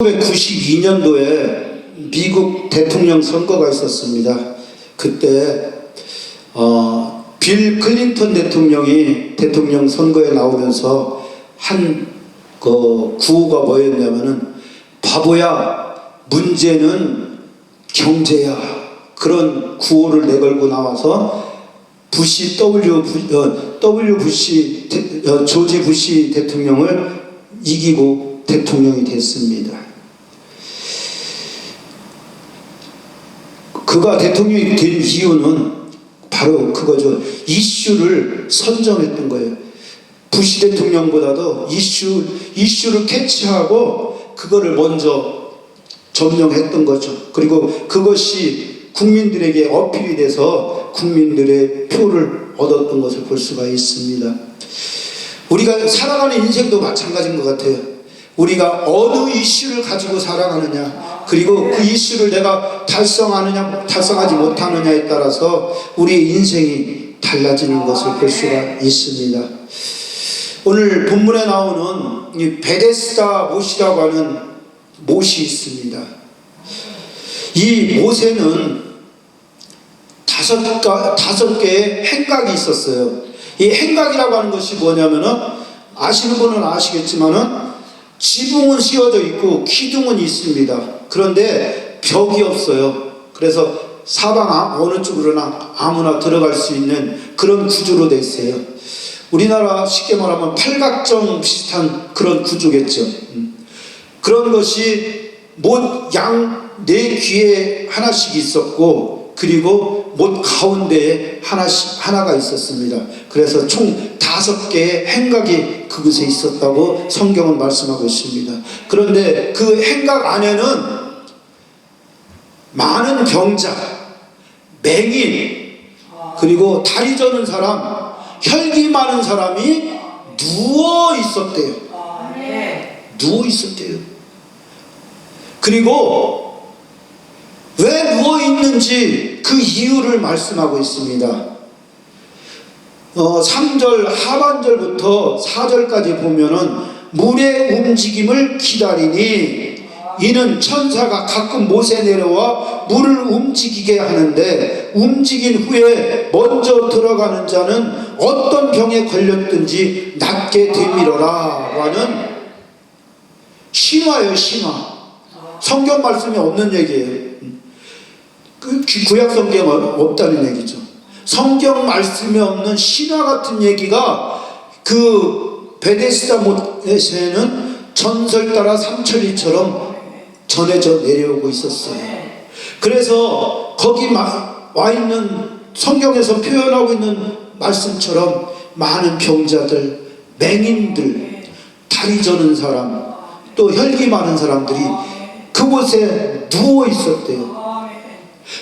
1992년도에 미국 대통령 선거가 있었습니다. 그때 빌 클린턴 대통령이 대통령 선거에 나오면서 한 구호가 뭐였냐면은 바보야, 문제는 경제야, 그런 구호를 내걸고 나와서 조지 부시 대통령을 이기고 대통령이 됐습니다. 그가 대통령이 된 이유는 바로 그거죠. 이슈를 선점했던 거예요. 부시 대통령보다도 이슈를 캐치하고 그거를 먼저 점령했던 거죠. 그리고 그것이 국민들에게 어필이 돼서 국민들의 표를 얻었던 것을 볼 수가 있습니다. 우리가 살아가는 인생도 마찬가지인 것 같아요. 우리가 어느 이슈를 가지고 살아가느냐, 그리고 그 이슈를 내가 달성하느냐 달성하지 못하느냐에 따라서 우리의 인생이 달라지는 것을 볼 수가 있습니다. 오늘 본문에 나오는 이 베데스다 못이라고 하는 못이 있습니다. 이 못에는 다섯 개의 행각이 있었어요. 이 행각이라고 하는 것이 뭐냐면은, 아시는 분은 아시겠지만은 지붕은 씌워져 있고 기둥은 있습니다. 그런데 벽이 없어요. 그래서 사방 어느 쪽으로나 아무나 들어갈 수 있는 그런 구조로 되어 있어요. 우리나라 쉽게 말하면 팔각정 비슷한 그런 구조겠죠. 그런 것이 못 양 네 귀에 하나씩 있었고, 그리고 못 가운데에 하나가 있었습니다. 그래서 총 5개의 행각이 그곳에 있었다고 성경은 말씀하고 있습니다. 그런데 그 행각 안에는 많은 병자, 맹인, 그리고 다리 저는 사람, 혈기 많은 사람이 누워 있었대요. 누워 있었대요. 그리고 왜 누워 있는지 그 이유를 말씀하고 있습니다. 3절 하반절부터 4절까지 보면은 물의 움직임을 기다리니 이는 천사가 가끔 못에 내려와 물을 움직이게 하는데, 움직인 후에 먼저 들어가는 자는 어떤 병에 걸렸든지 낫게 되밀어라 라는 신화예요. 신화. 성경 말씀이 없는 얘기예요. 구약 성경은 없다는 얘기죠. 성경 말씀이 없는 신화 같은 얘기가 그 베데스다 못에는 전설 따라 삼천리처럼 전해져 내려오고 있었어요. 그래서 거기 와 있는, 성경에서 표현하고 있는 말씀처럼 많은 병자들, 맹인들, 다리 저는 사람, 또 혈기 많은 사람들이 그곳에 누워 있었대요.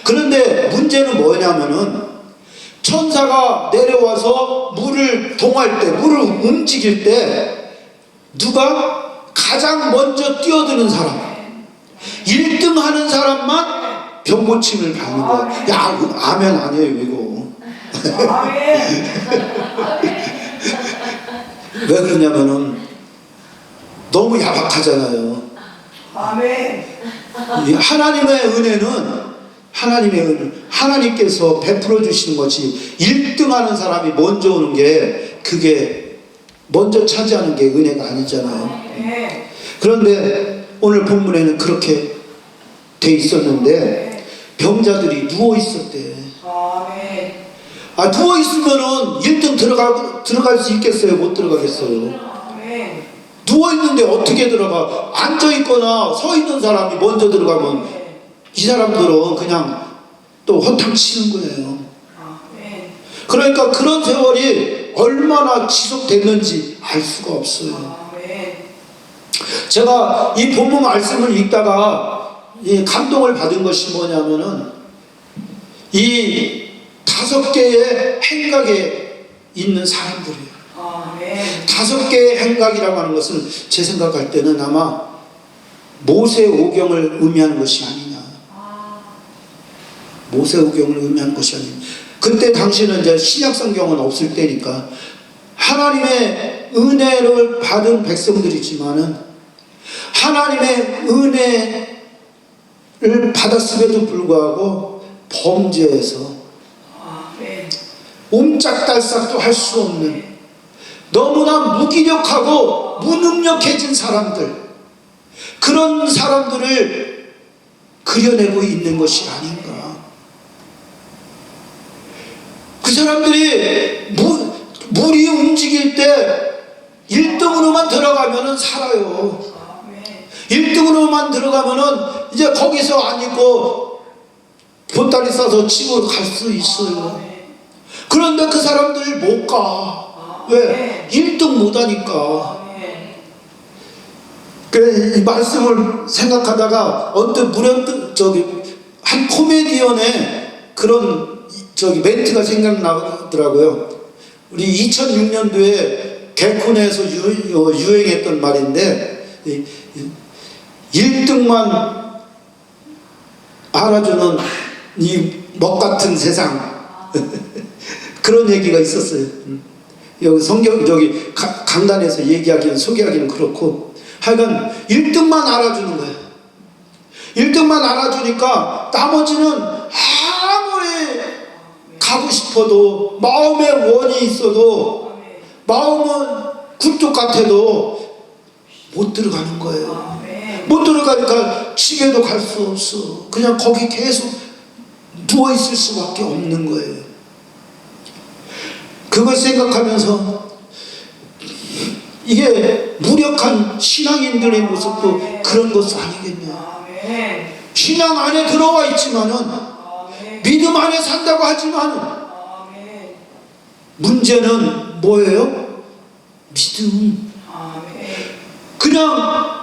그런데 문제는 뭐냐면은, 천사가 내려와서 물을 동할 때, 물을 움직일 때 누가 가장 먼저 뛰어드는 사람, 1등 하는 사람만 병고침을 받는 거야. 야, 아멘 아니에요 이거. 왜 그러냐면은 너무 야박하잖아요. 하나님의 은혜는 하나님께서 베풀어 주시는 것이 1등 하는 사람이 먼저 오는 게, 그게 먼저 차지하는 게 은혜가 아니잖아요. 그런데 오늘 본문에는 그렇게 돼 있었는데 병자들이 누워 있었대. 누워 있으면은 1등 들어갈 수 있겠어요? 못 들어가겠어요? 누워 있는데 어떻게 들어가? 앉아 있거나 서 있는 사람이 먼저 들어가면 이 사람들은 그냥 또 허탕 치는 거예요. 그러니까 그런 세월이 얼마나 지속됐는지 알 수가 없어요. 제가 이 본문 말씀을 읽다가 이 감동을 받은 것이 뭐냐면은, 이 5개의 행각에 있는 사람들이에요. 5개의 행각이라고 하는 것은 제 생각할 때는 아마 모세오경을 의미하는 것이 아니냐. 모세오경을 의미하는 것이 아니냐. 그때 당시는 이제 신약성경은 없을 때니까 하나님의 은혜를 받은 백성들이지만은 하나님의 은혜를 받았음에도 불구하고 범죄해서 옴짝달싹도 할 수 없는 너무나 무기력하고 무능력해진 사람들, 그런 사람들을 그려내고 있는 것이 아닌가. 그 사람들이 물이 움직일 때 1등으로만 들어가면은 살아요. 1등으로만 들어가면은 이제 거기서 안 있고 보따리 싸서 집으로 갈 수 있어요. 그런데 그 사람들 못 가. 왜? 1등 못 하니까. 이 말씀을 생각하다가 언뜻 한 코미디언의 그런 멘트가 생각나더라고요. 우리 2006년도에 개콘에서 유행했던 말인데, 1등만 알아주는 이 먹같은 세상. 그런 얘기가 있었어요. 여기 강단에서 소개하기는 그렇고, 하여간 1등만 알아주는 거예요. 1등만 알아주니까 나머지는 아무리 가고 싶어도, 마음에 원이 있어도, 마음은 굴뚝 같아도 못 들어가는 거예요. 못 들어가니까 집에도 갈 수 없어. 그냥 거기 계속 누워있을 수밖에 없는 거예요. 그걸 생각하면서 이게 무력한 신앙인들의 모습도 그런 것 아니겠냐. 신앙 안에 들어와 있지만은, 믿음 안에 산다고 하지만 문제는 뭐예요? 믿음. 그냥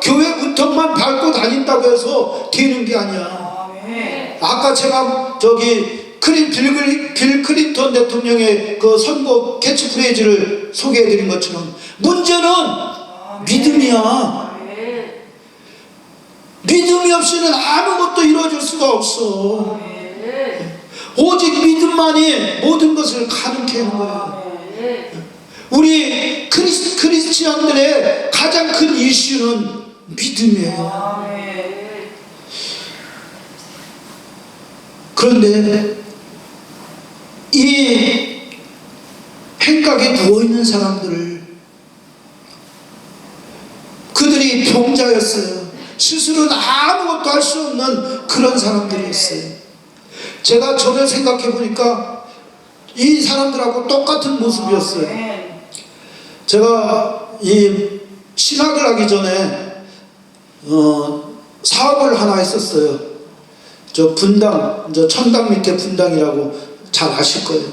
교회부터만 밟고 다닌다고 해서 되는 게 아니야. 아까 제가 빌 클린턴 대통령의 그 선거 캐치프레이즈를 소개해드린 것처럼 문제는 믿음이야. 믿음이 없이는 아무것도 이루어질 수가 없어. 오직 믿음만이 모든 것을 가능케 하는 거야. 우리 크리스찬들의 가장 큰 이슈는 믿음이에요. 그런데 이 행각에 누워있는 사람들을, 그들이 병자였어요. 스스로는 아무것도 할 수 없는 그런 사람들이었어요. 제가 저를 생각해 보니까 이 사람들하고 똑같은 모습이었어요. 제가 이 신학을 하기 전에 사업을 하나 했었어요. 천당 밑에 분당이라고 잘 아실 거예요.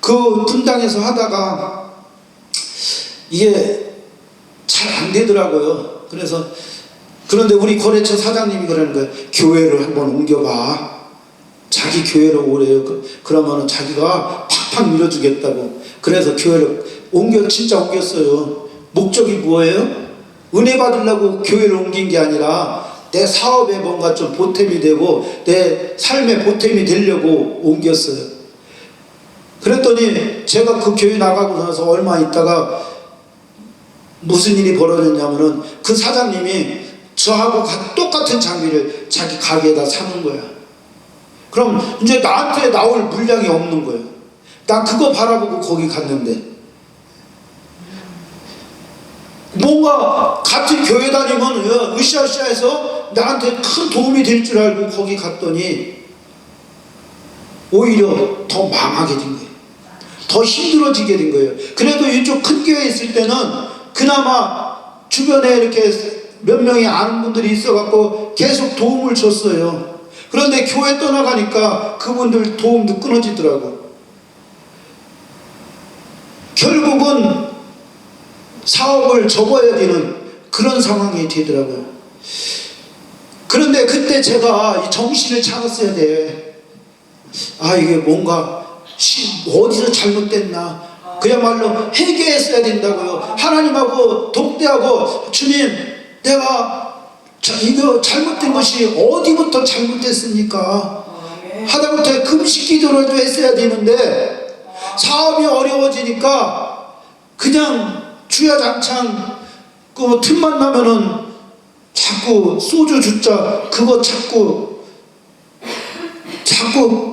그 분당에서 하다가 이게 잘 안 되더라고요. 그런데 우리 거래처 사장님이 그러는 거예요. 교회를 한번 옮겨봐. 자기 교회로 오래요. 그러면은 자기가 팍팍 밀어주겠다고. 그래서 교회를 진짜 옮겼어요. 목적이 뭐예요? 은혜 받으려고 교회를 옮긴 게 아니라 내 사업에 뭔가 좀 보탬이 되고 내 삶에 보탬이 되려고 옮겼어요. 그랬더니 제가 그 교회 나가고 나서 얼마 있다가 무슨 일이 벌어졌냐면은 그 사장님이 저하고 똑같은 장비를 자기 가게에다 사는 거야. 그럼 이제 나한테 나올 물량이 없는 거예요. 난 그거 바라보고 거기 갔는데, 뭔가 같은 교회 다니면 으쌰으쌰해서 나한테 큰 도움이 될 줄 알고 거기 갔더니 오히려 더 망하게 된 거예요. 더 힘들어지게 된 거예요. 그래도 이쪽 큰 교회에 있을 때는 그나마 주변에 이렇게 몇 명이 아는 분들이 있어갖고 계속 도움을 줬어요. 그런데 교회 떠나가니까 그분들 도움도 끊어지더라고. 결국은 사업을 접어야 되는 그런 상황이 되더라고요. 그런데 그때 제가 정신을 차렸어야 돼. 이게 뭔가 어디서 잘못됐나, 그야말로 회개했어야 된다고요. 하나님하고 독대하고, 주님, 내가 이거 잘못된 것이 어디부터 잘못됐습니까? 하다못해 금식 기도라도 했어야 되는데 사업이 어려워지니까 그냥 주야장창 그 틈만 나면은 자꾸 소주 주자 그거 자꾸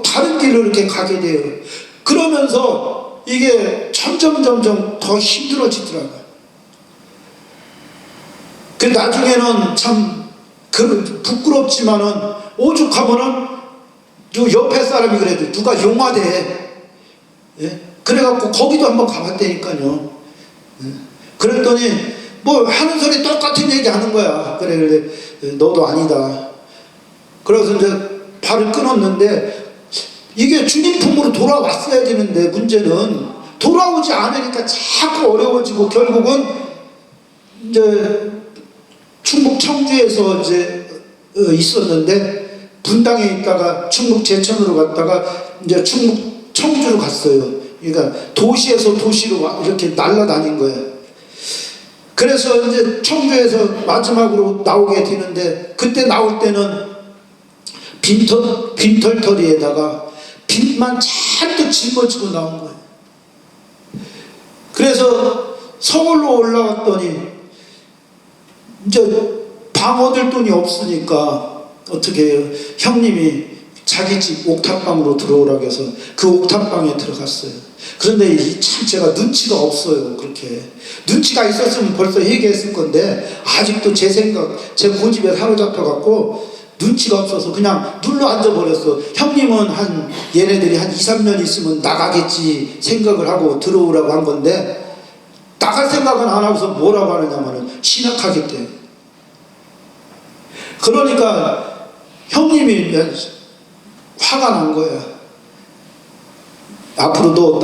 다른 길로 이렇게 가게 돼요. 그러면서 이게 점점 더 힘들어지더라고요. 그 나중에는 참 부끄럽지만은 오죽하면은 옆에 사람이 그래도 누가 용화돼. 예? 그래갖고 거기도 한번 가봤다니까요. 예? 그랬더니 뭐 하는 소리 똑같은 얘기 하는 거야. 그래 너도 아니다. 그래서 이제 발을 끊었는데 이게 주님 품으로 돌아왔어야 되는데 문제는 돌아오지 않으니까 자꾸 어려워지고 결국은 이제 충북 청주에서 이제 있었는데 분당에 있다가 충북 제천으로 갔다가 이제 충북 청주로 갔어요. 그러니까 도시에서 도시로 이렇게 날아다닌 거예요. 그래서 이제 청주에서 마지막으로 나오게 되는데 그때 나올 때는 빈털터리에다가 빛만 잔뜩 짊어지고 나온 거예요. 그래서 서울로 올라갔더니 이제 방 얻을 돈이 없으니까 어떻게 해요? 형님이 자기 집 옥탑방으로 들어오라고 해서 그 옥탑방에 들어갔어요. 그런데 참 제가 눈치가 없어요. 그렇게 눈치가 있었으면 벌써 얘기했을 건데 아직도 제 생각, 제 고집에 사로잡혀 갖고 눈치가 없어서 그냥 눌러 앉아버렸어. 형님은 얘네들이 한 2, 3년 있으면 나가겠지 생각을 하고 들어오라고 한 건데 나갈 생각은 안 하고서 뭐라고 하느냐면은 신학하겠대. 그러니까 형님이 화가 난 거야. 앞으로도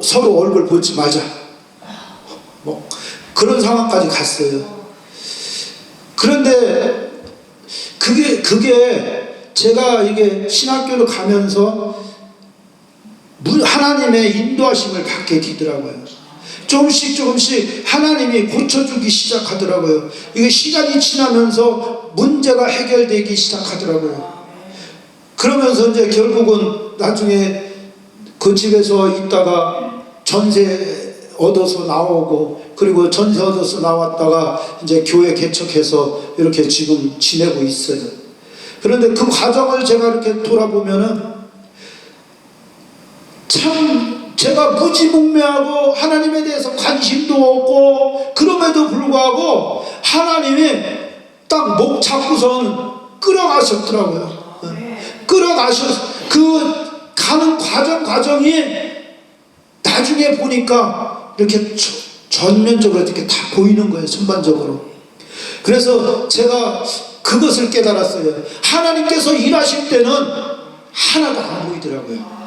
서로 얼굴 보지 말자. 뭐 그런 상황까지 갔어요. 그런데 그게 제가 이게 신학교를 가면서 하나님의 인도하심을 받게 되더라고요. 조금씩 하나님이 고쳐주기 시작하더라고요. 이게 시간이 지나면서 문제가 해결되기 시작하더라고요. 그러면서 이제 결국은 나중에 그 집에서 있다가 전세 얻어서 나오고 그리고 전세 얻어서 나왔다가 이제 교회 개척해서 이렇게 지금 지내고 있어요. 그런데 그 과정을 제가 이렇게 돌아보면은 참 제가 무지몽매하고 하나님에 대해서 관심도 없고 그럼에도 불구하고 하나님이 딱 목 잡고선 끌어가셨더라고요. 끌어가셔서 그 가는 과정이 나중에 보니까 이렇게 전면적으로 이렇게 다 보이는 거예요. 전반적으로. 그래서 제가 그것을 깨달았어요. 하나님께서 일하실 때는 하나도 안 보이더라고요.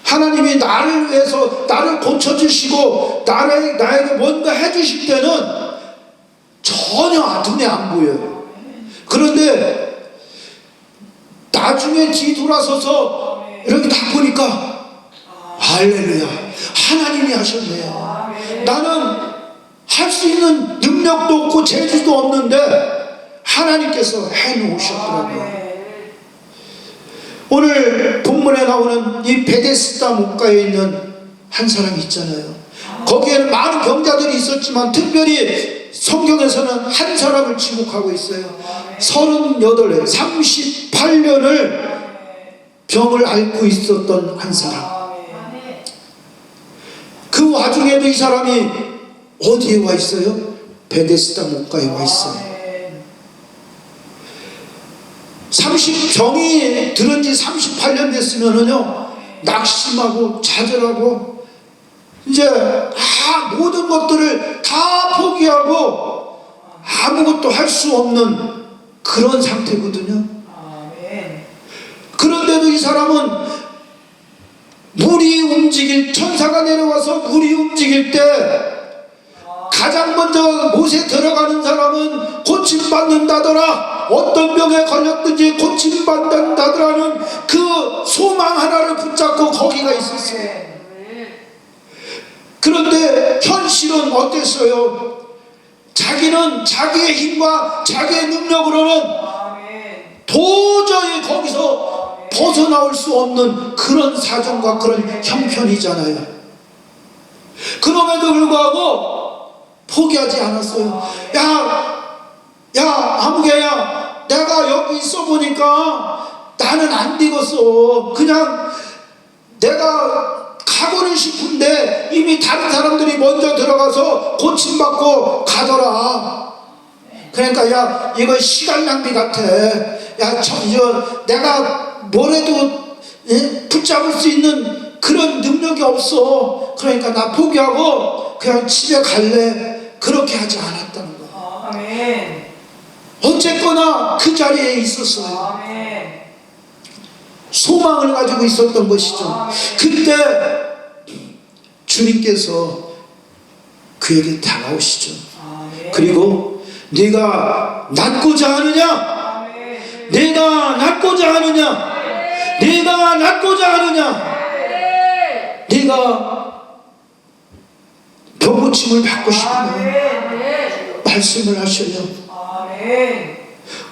하나님이 나를 위해서 나를 고쳐주시고 나에게 뭔가 해주실 때는 전혀 눈에 안 보여요. 그런데 나중에 뒤돌아서서 이렇게 딱 보니까 할렐루야, 하나님이 하셨네. 나는 할 수 있는 능력도 없고 재주도 없는데 하나님께서 해놓으셨더라고요. 오늘 본문에 나오는 이 베데스다 목가에 있는 한 사람이 있잖아요. 거기에는 많은 병자들이 있었지만 특별히 성경에서는 한 사람을 지목하고 있어요. 38년을 병을 앓고 있었던 한 사람. 그 와중에도 이 사람이 어디에 와 있어요? 베데스다 목가에 와 있어요. 병이 들은 지 38년 됐으면은요, 낙심하고 좌절하고 이제 모든 것들을 다 포기하고 아무것도 할 수 없는 그런 상태거든요. 그런데도 이 사람은 천사가 내려와서 물이 움직일 때 가장 먼저 못에 들어가는 사람은 고침받는다더라. 어떤 병에 걸렸든지 고침받는다더라는 그 소망 하나를 붙잡고 거기가 있었어요. 그런데 현실은 어땠어요? 자기는 자기의 힘과 자기의 능력으로는 도저히 거기서 벗어나올 수 없는 그런 사정과 그런 형편이잖아요. 그럼에도 불구하고 포기하지 않았어요. 야 아무개야, 내가 여기 있어 보니까 나는 안 되겠어. 그냥 내가 가고는 싶은데 이미 다른 사람들이 먼저 들어가서 고침받고 가더라. 그러니까 야, 이거 시간 낭비 같아. 야, 내가 뭐래도 붙잡을 수 있는 그런 능력이 없어. 그러니까 나 포기하고 그냥 집에 갈래. 그렇게 하지 않았다는 거야. 아멘. 어쨌거나 그 자리에 있었어요. 아멘. 소망을 가지고 있었던 것이죠. 아멘. 그때 주님께서 그에게 다가오시죠. 아멘. 그리고 네가 낫고자 하느냐? 아멘. 내가 낫고자 하느냐? 내가 낫고자 하느냐? 네가 병고침을 받고 싶으면 말씀을 하셔요. 아멘.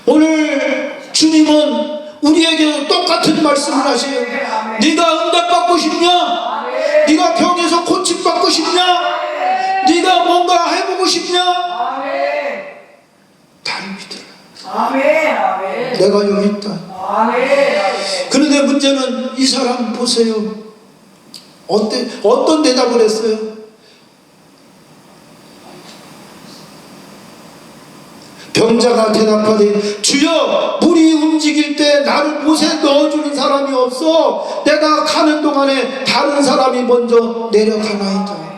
오늘 주님은 우리에게도 똑같은 말씀을 하세요. 네가 응답받고 싶냐? 네가 병에서 고침받고 싶냐? 네가 뭔가 해보고 싶냐? 나를 믿으라. 아멘. 내가 여기 있다. 아멘. 그런데 문제는 이 사람 보세요. 어떤 대답을 했어요? 병자가 대답하되 주여, 물이 움직일 때 나를 못에 넣어주는 사람이 없어. 내가 가는 동안에 다른 사람이 먼저 내려가나이다.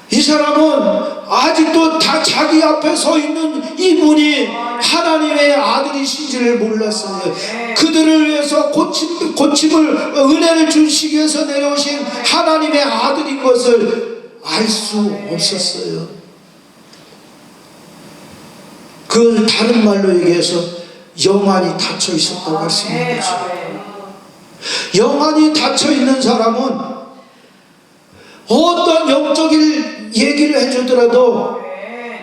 이 사람은 아직도 다 자기 앞에 서 있는 이분이 하나님의 아들이신지를 몰랐어요. 그들을 위해서 고침을 은혜를 주시기 위해서 내려오신 하나님의 아들인 것을 알 수 없었어요. 그 다른 말로 얘기해서 영안이 닫혀 있었다고 할 수 있는 거죠. 영안이 닫혀 있는 사람은 어떤 영적인 얘기를 해주더라도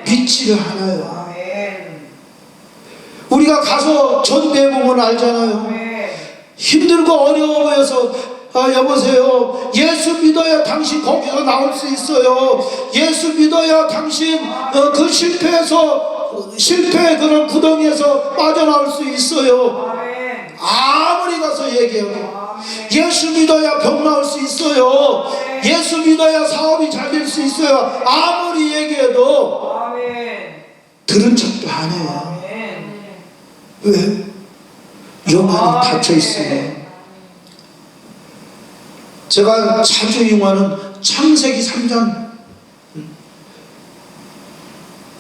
믿지를 않아요. 우리가 가서 전대보면 알잖아요. 힘들고 어려워 보여서 여보세요, 예수 믿어야 당신 거기서 나올 수 있어요. 예수 믿어야 당신 그 실패의 그런 구덩이에서 빠져나올 수 있어요. 아무리 가서 얘기해도 예수 믿어야 병 나올 수 있어요. 예수 믿어야 사업이 잘 될 수 있어요. 아무리 얘기해도 들은 척도 안 해요. 왜? 영안이 닫혀 있어요. 제가 자주 이용하는 창세기 3장,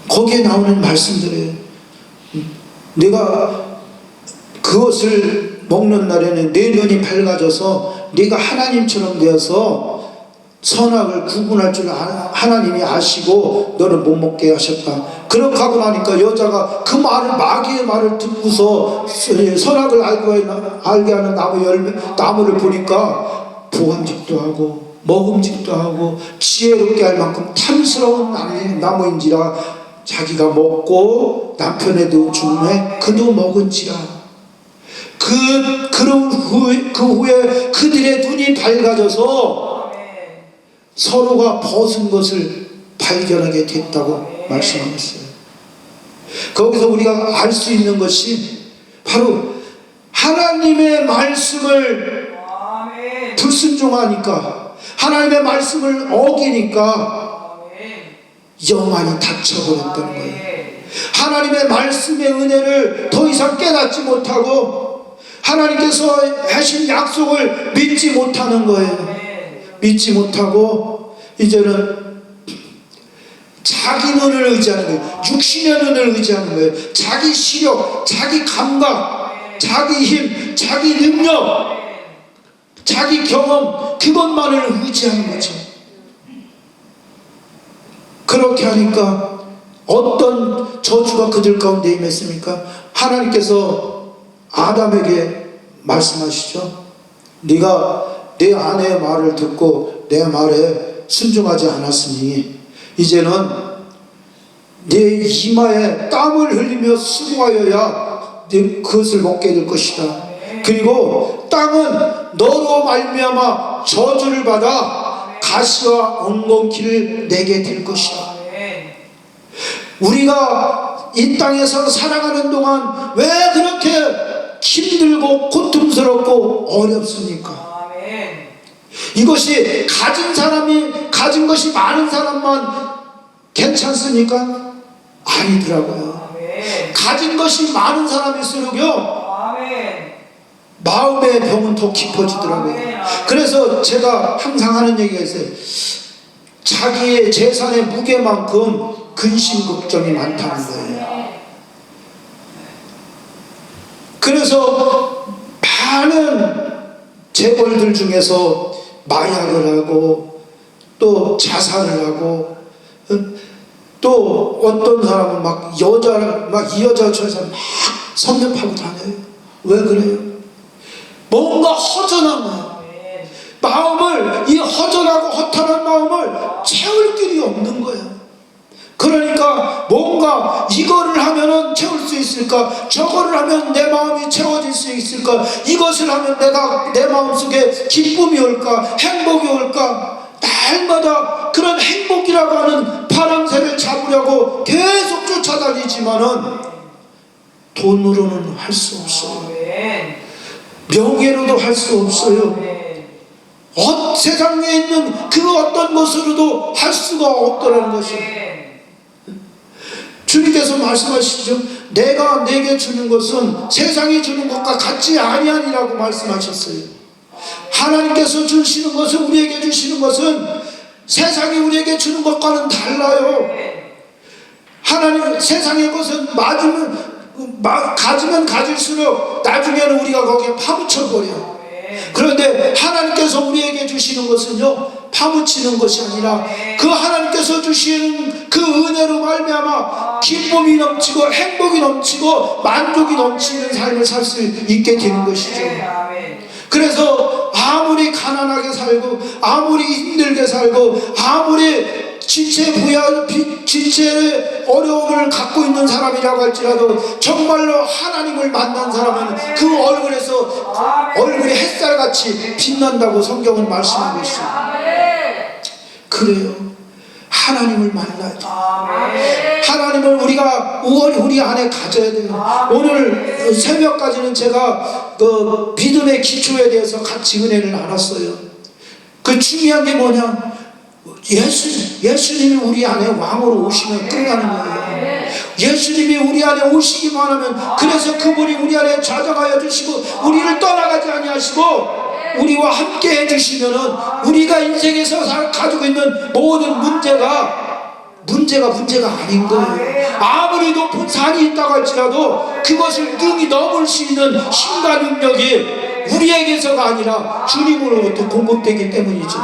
거기에 나오는 말씀들이에요. 내가 그것을 먹는 날에는 내 눈이 밝아져서 네가 하나님처럼 되어서 선악을 구분할 줄 하나님이 아시고 너를 못 먹게 하셨다. 그렇게 하고 나니까 여자가 그 말을, 마귀의 말을 듣고서 선악을 알게 하는 나무를 보니까 보금직도 하고 먹음직도 하고 지혜롭게 할 만큼 탐스러운 나무인지라 자기가 먹고 남편에도 주매 그도 먹은지라. 그 후에 그들의 눈이 밝아져서 서로가 벗은 것을 발견하게 됐다고 말씀하셨어요. 거기서 우리가 알 수 있는 것이 바로 하나님의 말씀을 불순종하니까, 하나님의 말씀을 어기니까 영안이 닫혀버렸다는 거예요. 하나님의 말씀의 은혜를 더 이상 깨닫지 못하고 하나님께서 하신 약속을 믿지 못하는 거예요. 믿지 못하고 이제는 자기 눈을 의지하는 거예요. 육신의 눈을 의지하는 거예요. 자기 시력, 자기 감각, 자기 힘, 자기 능력, 자기 경험, 그것만을 의지하는 거죠. 그렇게 하니까 어떤 저주가 그들 가운데 임했습니까? 하나님께서 아담에게 말씀하시죠. 네가 내 아내의 말을 듣고 내 말에 순종하지 않았으니 이제는 내 이마에 땀을 흘리며 수고하여야 네 그것을 먹게 될 것이다. 그리고 땅은 너로 말미암아 저주를 받아 가시와 엉겅퀴를 내게 될 것이라. 아멘. 우리가 이 땅에서 살아가는 동안 왜 그렇게 힘들고 고통스럽고 어렵습니까? 아멘. 이것이 가진 사람이, 가진 것이 많은 사람만 괜찮습니까? 아니더라고요. 아멘. 가진 것이 많은 사람일수록요, 아멘. 마음의 병은 더 깊어지더라고요. 그래서 제가 항상 하는 얘기가 있어요. 자기의 재산의 무게만큼 근심 걱정이 많다는 거예요. 그래서 많은 재벌들 중에서 마약을 하고 또 자살을 하고 또 어떤 사람은 막 여자를 막 이 여자 저 여자 막 섭렵하고 다녀요. 왜 그래요? 뭔가 허전한 거예요. 아멘. 마음을, 이 허전하고 허탈한 마음을 채울 길이 없는 거예요. 그러니까 뭔가 이거를 하면은 채울 수 있을까? 저거를 하면 내 마음이 채워질 수 있을까? 이것을 하면 내가 내 마음속에 기쁨이 올까? 행복이 올까? 날마다 그런 행복이라고 하는 파랑새를 잡으려고 계속 쫓아다니지만은 돈으로는 할 수 없어요. 아멘. 명예로도 할 수 없어요. 아멘. 세상에 있는 그 어떤 것으로도 할 수가 없더라는 것이에요. 아멘. 주님께서 말씀하시죠. 내가 내게 주는 것은 세상이 주는 것과 같지 아니하니라고 말씀하셨어요. 하나님께서 주시는 것은, 우리에게 주시는 것은 세상이 우리에게 주는 것과는 달라요. 하나님, 세상의 것은 가지면 가질수록 나중에는 우리가 거기에 파묻혀버려요. 그런데 하나님께서 우리에게 주시는 것은요, 파묻히는 것이 아니라 그 하나님께서 주시는 그 은혜로 말미암아 기쁨이 넘치고 행복이 넘치고 만족이 넘치는 삶을 살 수 있게 되는 것이죠. 그래서 아무리 가난하게 살고 아무리 힘들게 살고 아무리 지체의 어려움을 갖고 있는 사람이라고 할지라도 정말로 하나님을 만난 사람은 그 얼굴이 햇살같이 빛난다고 성경은 말씀하고 있어요. 그래요. 하나님을 만나야 돼요. 하나님을 우리 안에 가져야 돼요. 오늘 새벽까지는 제가 그 믿음의 기초에 대해서 같이 은혜를 나눴어요. 그 중요한 게 뭐냐? 예수님이 우리 안에 왕으로 오시면 끝나는 거예요. 예수님이 우리 안에 오시기만 하면, 그래서 그분이 우리 안에 좌정하여 주시고 우리를 떠나가지 아니하시고 우리와 함께 해주시면은 우리가 인생에서 가지고 있는 모든 문제가 아닌 거예요. 아무리 높은 산이 있다고 할지라도 그것을 능히 넘을 수 있는 힘과 능력이 우리에게서가 아니라 주님으로부터 공급되기 때문이죠.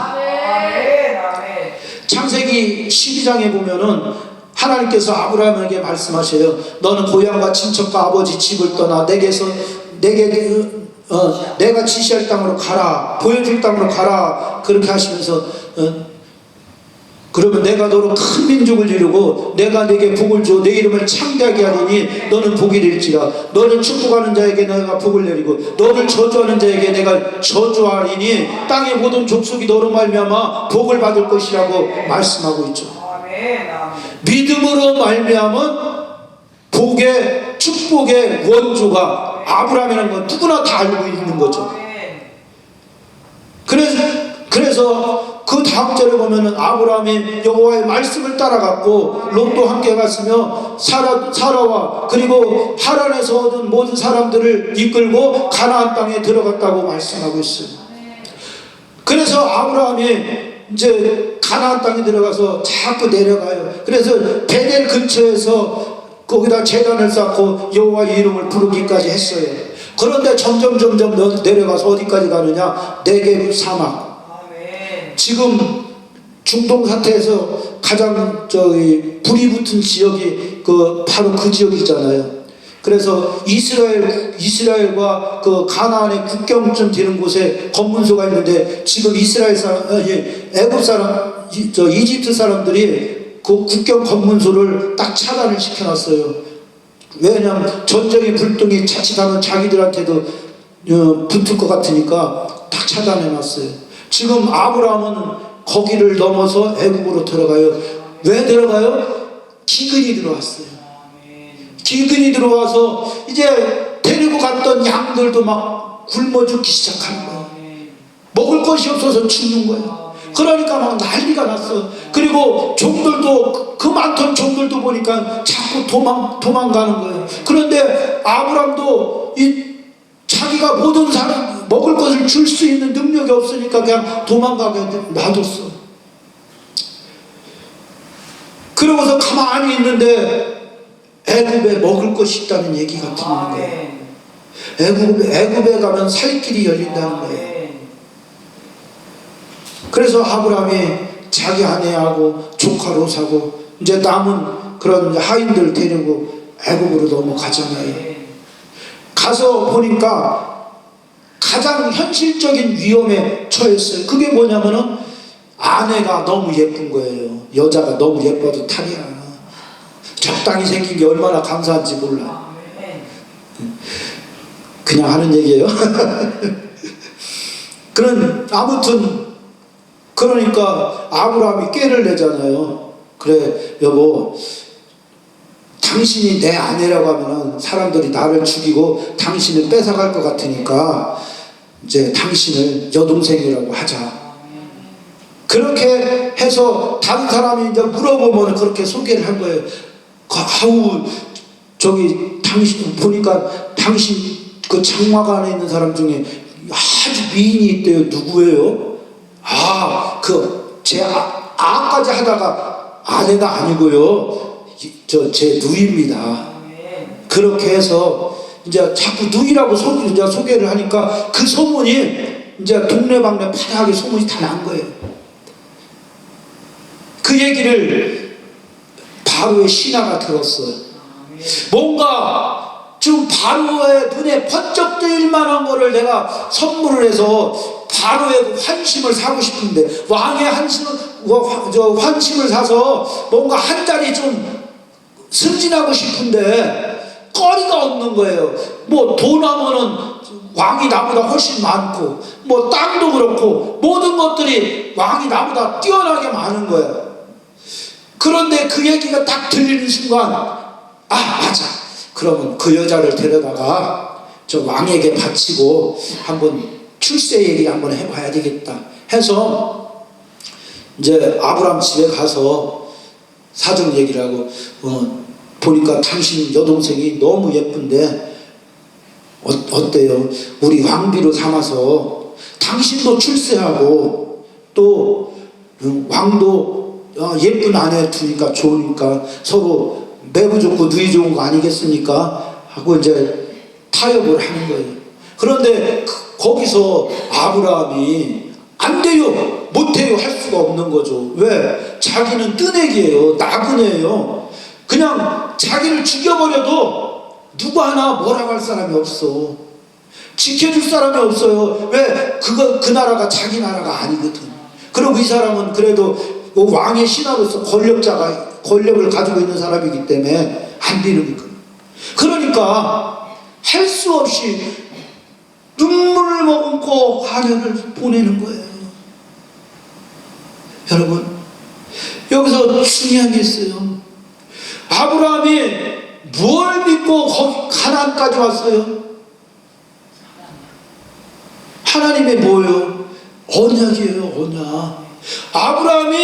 창세기 12장에 보면은 하나님께서 아브라함에게 말씀하셔요. 너는 고향과 친척과 아버지 집을 떠나 내가 지시할 땅으로 가라, 보여줄 땅으로 가라, 그렇게 하시면서 그러면 내가 너로 큰 민족을 이루고 내가 내게 복을 줘 내 이름을 창대하게 하리니 너는 복이 될지라. 너는 축복하는 자에게 내가 복을 내리고 너를 저주하는 자에게 내가 저주하리니 땅의 모든 족속이 너로 말미암아 복을 받을 것이라고 말씀하고 있죠. 믿음으로 말미암은 복의, 축복의 원조가 아브라함이라는 건 누구나 다 알고 있는 거죠. 그래서 그 다음 절에 보면은 아브라함이 여호와의 말씀을 따라갔고 롯도 함께 갔으며 사라와 그리고 하란에서 얻은 모든 사람들을 이끌고 가나안 땅에 들어갔다고 말씀하고 있어요. 그래서 아브라함이 이제 가나안 땅에 들어가서 자꾸 내려가요. 그래서 베델 근처에서 거기다 제단을 쌓고 여호와의 이름을 부르기까지 했어요. 그런데 점점 내려가서 어디까지 가느냐? 네게브 사막. 지금 중동 사태에서 가장 불이 붙은 지역이 바로 그 지역이잖아요. 그래서 이스라엘과 그 가나안의 국경쯤 되는 곳에 검문소가 있는데 지금 애굽 사람, 이집트 사람들이 그 국경 검문소를 딱 차단을 시켜놨어요. 왜냐하면 전쟁의 불똥이 자칫하면 자기들한테도 붙을 것 같으니까 딱 차단해놨어요. 지금 아브라함은 거기를 넘어서 애굽으로 들어가요. 왜 들어가요? 기근이 들어왔어요. 기근이 들어와서 이제 데리고 갔던 양들도 막 굶어 죽기 시작하는 거예요. 먹을 것이 없어서 죽는 거예요. 그러니까 막 난리가 났어. 그리고 종들도 그 많던 종들도 보니까 자꾸 도망가는 거예요. 그런데 아브람도 이 자기가 모든 사람 먹을 것을 줄 수 있는 능력이 없으니까 그냥 도망가게 놔뒀어. 그러고서 가만히 있는데 애굽에 먹을 것이 있다는 얘기가 듣는 거예요. 애굽에 가면 살 길이 열린다는 거예요. 그래서 아브라함이 자기 아내하고 조카로 사고 이제 남은 그런 하인들 데리고 애굽으로 넘어가잖아요. 가서 보니까 가장 현실적인 위험에 처했어요. 그게 뭐냐면은 아내가 너무 예쁜 거예요. 여자가 너무 예뻐도 탈이야. 적당히 생긴 게 얼마나 감사한지 몰라. 그냥 하는 얘기예요. 아무튼 그러니까 아브라함이 꾀를 내잖아요. 그래 여보, 당신이 내 아내라고 하면은 사람들이 나를 죽이고 당신을 뺏어갈 것 같으니까 이제 당신을 여동생이라고 하자. 그렇게 해서 다른 사람이 이제 물어보면 그렇게 소개를 한 거예요. 아우 저기 당신 보니까 당신 그 장막안에 있는 사람 중에 아주 미인이 있대요. 누구예요? 제 아까지 하다가 아내가 아니고요. 제 누이입니다. 그렇게 해서 이제 자꾸 누이라고 소개를 하니까 그 소문이 이제 동네방네 파다하게 소문이 다 난 거예요. 그 얘기를 바로의 신하가 들었어요. 뭔가 지금 바로의 눈에 번쩍 뜨일 만한 거를 내가 선물을 해서 바로의 환심을 사고 싶은데, 왕의 환심을 사서 뭔가 한 자리 좀 승진하고 싶은데 거리가 없는 거예요. 뭐 돈 하면은 왕이 나보다 훨씬 많고, 뭐 땅도 그렇고 모든 것들이 왕이 나보다 뛰어나게 많은 거예요. 그런데 그 얘기가 딱 들리는 순간 맞아, 그러면 그 여자를 데려다가 저 왕에게 바치고 한번 출세 얘기 한번 해봐야 되겠다 해서 이제 아브람 집에 가서 사정 얘기를 하고 보니까 당신 여동생이 너무 예쁜데 어때요? 우리 왕비로 삼아서 당신도 출세하고 또 왕도 예쁜 아내 두니까 좋으니까 서로 매부 좋고 누이 좋은 거 아니겠습니까? 하고 이제 타협을 하는 거예요. 그런데 거기서 아브라함이 안 돼요, 못 해요 할 수가 없는 거죠. 왜? 자기는 뜨내기예요, 나그네예요. 그냥 자기를 죽여버려도 누구 하나 뭐라고 할 사람이 없어. 지켜줄 사람이 없어요. 왜? 그 나라가 자기 나라가 아니거든. 그리고 이 사람은 그래도 왕의 신하로서 권력을 가지고 있는 사람이기 때문에 안 되는 거예요. 그러니까 할 수 없이 눈물을 머금고 화년을 보내는 거예요. 여러분, 여기서 중요한 게 있어요. 아브라함이 뭘 믿고 가나안까지 왔어요? 하나님의 뭐예요? 언약이에요, 언약. 아브라함이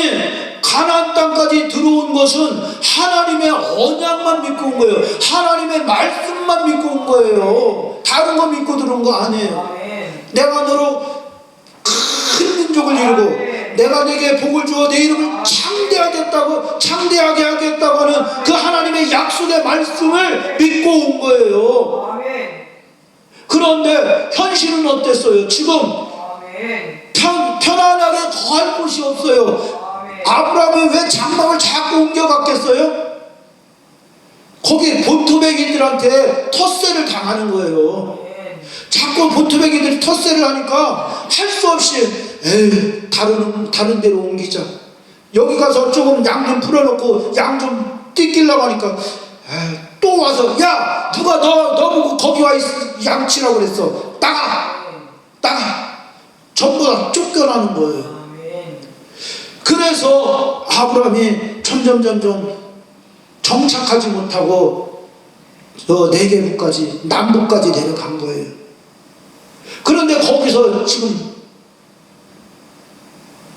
가나안 땅까지 들어온 것은 하나님의 언약만 믿고 온 거예요. 하나님의 말씀만 믿고 온 거예요. 다른 거 믿고 들어온 거 아니에요. 내가 너로 큰 민족을 이루고 내가 내게 복을 주어 내 이름을 창대하게 하겠다고 하는 그 하나님의 약속의 말씀을 믿고 온 거예요. 그런데 현실은 어땠어요? 지금 편안하게 거할 곳이 없어요. 아브라함이 왜 장막을 자꾸 옮겨갔겠어요? 거기 본토백이들한테 텃세를 당하는 거예요. 자꾸 본토백이들이 텃세를 하니까 할 수 없이 다른 데로 옮기자. 여기 가서 조금 양 좀 풀어놓고 양 좀 띠끼려고 하니까 또 와서 야, 누가 너 보고 거기 와 양치라고 그랬어. 나가. 전부 다 쫓겨나는 거예요. 그래서 아브라함이 점점 정착하지 못하고 네게부까지 남북까지 내려간 거예요. 그런데 거기서 지금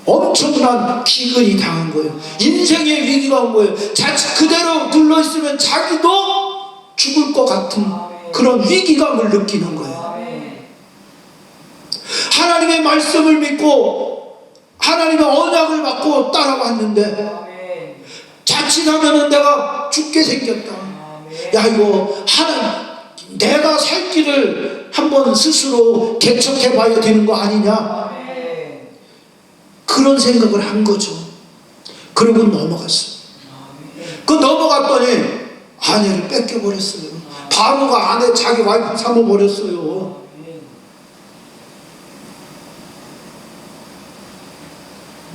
엄청난 기근이 당한 거예요. 인생의 위기가 온 거예요. 자칫 그대로 눌러있으면 자기도 죽을 것 같은 그런 위기감을 느끼는 거예요. 하나님의 말씀을 믿고 하나님의 언약을 받고 따라왔는데 자칫하면 내가 죽게 생겼다. 야, 이거 내가 살 길을 한번 스스로 개척해 봐야 되는 거 아니냐, 그런 생각을 한 거죠. 그리고 넘어갔어요. 그 넘어갔더니 아내를 뺏겨버렸어요. 바로가 아내 자기 와이프 삼아버렸어요.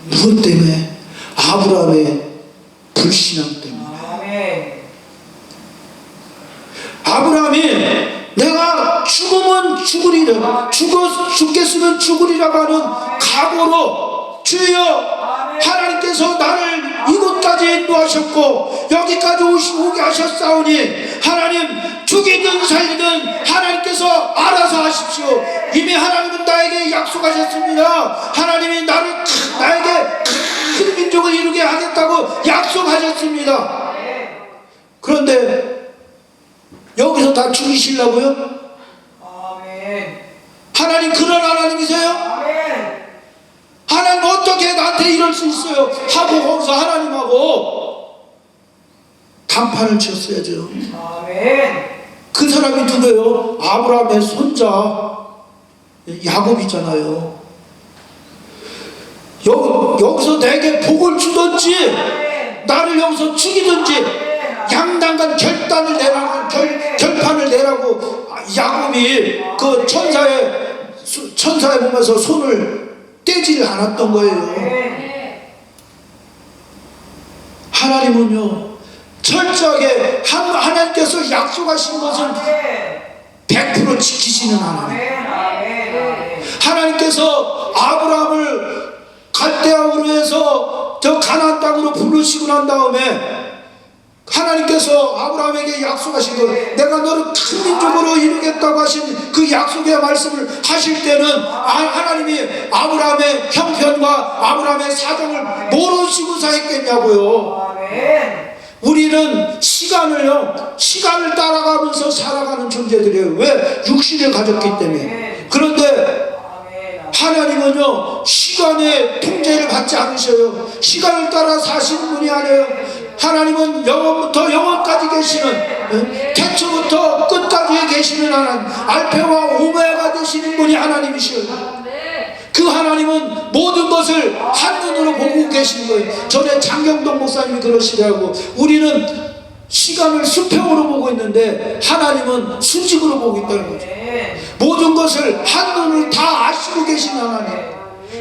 무엇 때문에? 아브라함의 불신앙 때문에. 아브라함이 내가 죽으면 죽으리라, 죽겠으면 죽으리라고 하는 각오로, 주여 하나님께서 나를 이곳까지 인도하셨고 여기까지 오게 하셨사오니 하나님 죽이든 살리든 하나님께서 알아서 하십시오. 이미 하나님은 나에게 약속하셨습니다. 하나님이 나에게 큰 민족을 이루게 하겠다고 약속하셨습니다. 그런데 여기서 다 죽이시려고요? 하나님 그런 하나님이세요? 하나님 어떻게 나한테 이럴 수 있어요? 하고 거기서 하나님하고 단판을 쳤어야죠. 그 사람이 누구예요? 아브라함의 손자 야곱이잖아요. 여기서 내게 복을 주든지 나를 여기서 죽이든지 양당간 결판을 내라고 야곱이 그 천사의 몸에서 손을 떼지를 않았던 거예요. 하나님은요 철저하게 하나님께서 약속하신 것은 100% 지키시는 하나님. 하나님께서 아브라함을 갈대아우로 해서 저 가나안 땅으로 부르시고 난 다음에 하나님께서 아브라함에게 약속하신 것, 내가 너를 큰 민족으로 이루겠다고 하신 그 약속의 말씀을 하실 때는 하나님이 아브라함의 형편과 아브라함의 사정을 모르시고서 했겠냐고요. 우리는 시간을 따라가면서 살아가는 존재들이에요. 왜? 육신을 가졌기 때문에. 그런데 하나님은요 시간의 통제를 받지 않으셔요. 시간을 따라 사시는 분이 아니에요. 하나님은 영원부터 영원까지 계시는, 태초부터 끝까지 계시는 하나님, 알파와 오메가 되시는 분이 하나님이셔요. 그 하나님은 모든 것을 한눈으로 보고 계시는 거예요. 전에 장경동 목사님이 그러시더라고. 우리는 시간을 수평으로 보고 있는데 하나님은 수직으로 보고 있다는 거죠. 모든 것을 한눈으로 다 아시고 계신 하나님.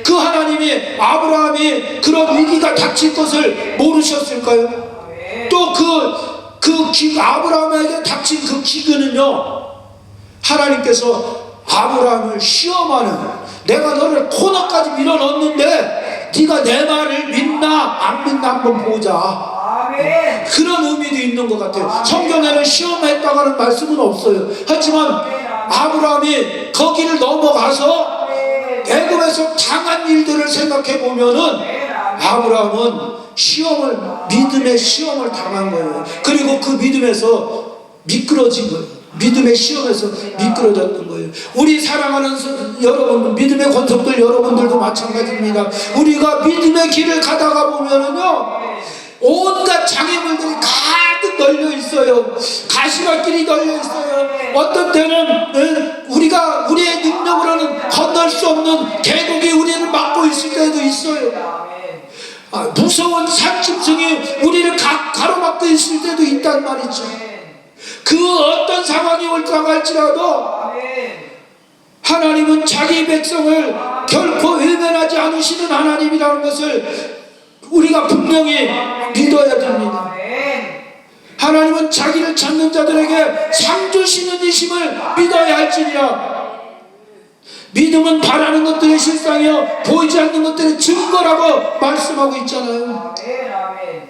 그 하나님이 아브라함이 그런 위기가 닥칠 것을 모르셨을까요? 또 아브라함에게 닥친 그 기근은요, 하나님께서 아브라함을 시험하는, 내가 너를 코너까지 밀어넣는데 네가 내 말을 믿나 안 믿나 한번 보자, 그런 의미도 있는 것 같아요. 성경에는 시험했다고 하는 말씀은 없어요. 하지만 아브라함이 거기를 넘어가서 애굽에서 당한 일들을 생각해 보면은 아브라함은 믿음의 시험을 당한 거예요. 그리고 그 믿음에서 미끄러진 거예요. 믿음의 시험에서 미끄러졌던 거예요. 우리 사랑하는 여러분, 믿음의 권속들 여러분들도 마찬가지입니다. 우리가 믿음의 길을 가다가 보면은요, 온갖 장애물들이 가득 널려 있어요. 가시밭길이 널려 있어요. 어떤 때는 우리의 능력으로는 건널 수 없는 계곡이 우리를 막고 있을 때도 있어요. 무서운 산짐승이 우리를 가로막고 있을 때도 있단 말이죠. 그 어떤 상황이 올까 할지라도 하나님은 자기 백성을 결코 외면하지 않으시는 하나님이라는 것을 우리가 분명히 믿어야 됩니다. 하나님은 자기를 찾는 자들에게 상 주시는 이심을 믿어야 할지니라. 믿음은 바라는 것들의 실상이요 보이지 않는 것들의 증거라고 말씀하고 있잖아요. 아멘. 아멘.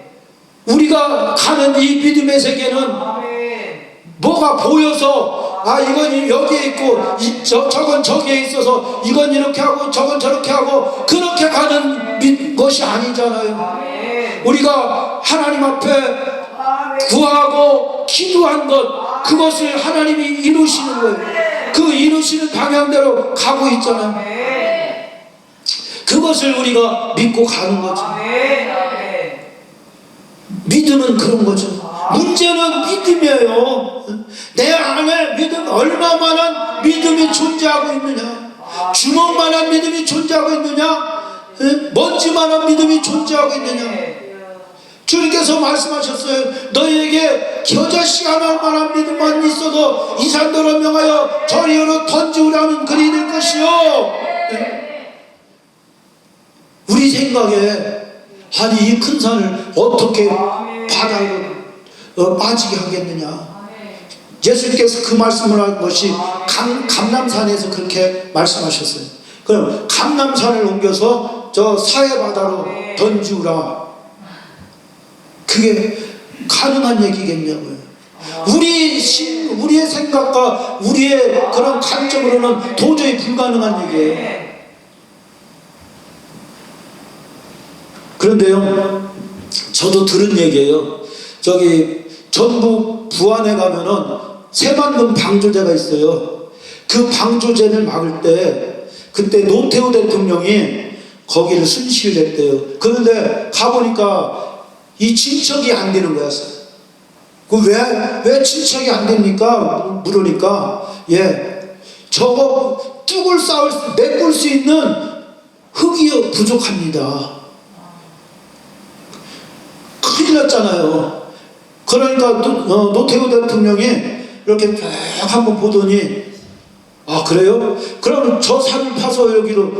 우리가 가는 이 믿음의 세계는 아멘. 뭐가 보여서 이건 여기에 있고 저건 저기에 있어서 이건 이렇게 하고 저건 저렇게 하고 그렇게 가는 것이 아니잖아요. 아멘. 우리가 하나님 앞에 아멘. 구하고 기도한 것 그것을 하나님이 이루시는 거예요. 그 이루시는 방향대로 가고 있잖아요. 아멘. 그것을 우리가 믿고 가는 거죠. 아멘. 아멘. 믿음은 그런 거죠. 문제는 믿음이에요. 내 안에 믿음 얼마만한 믿음이 존재하고 있느냐, 주먹만한 믿음이 존재하고 있느냐, 먼지만한 믿음이 존재하고 있느냐. 주님께서 말씀하셨어요. 너희에게 겨자씨 하나만한 믿음만 있어도 이 산도로 명하여 저리로 던지우라는 글이 될 것이요. 우리 생각에 아니 이 큰 산을 어떻게 바다로 빠지게 하겠느냐. 예수님께서 그 말씀을 한 것이 감람산에서 그렇게 말씀하셨어요. 그럼 감람산을 옮겨서 저 사해바다로 던지우라. 그게 가능한 얘기겠냐고요. 우리의 생각과 우리의 그런 관점으로는 도저히 불가능한 얘기예요. 그런데요, 저도 들은 얘기예요. 저기 전북 부안에 가면은 새만금 방조제가 있어요. 그 방조제를 막을 때 그때 노태우 대통령이 거기를 순시를 했대요. 그런데 가보니까 이 친척이 안 되는 거였어요. 왜 친척이 안 됩니까? 물으니까 저거 뚝을 메꿀 수 있는 흙이 부족합니다. 큰일 났잖아요. 그러니까 노태우 대통령이 이렇게 쭉 한번 보더니 그래요? 그럼 저 산을 파서 여기로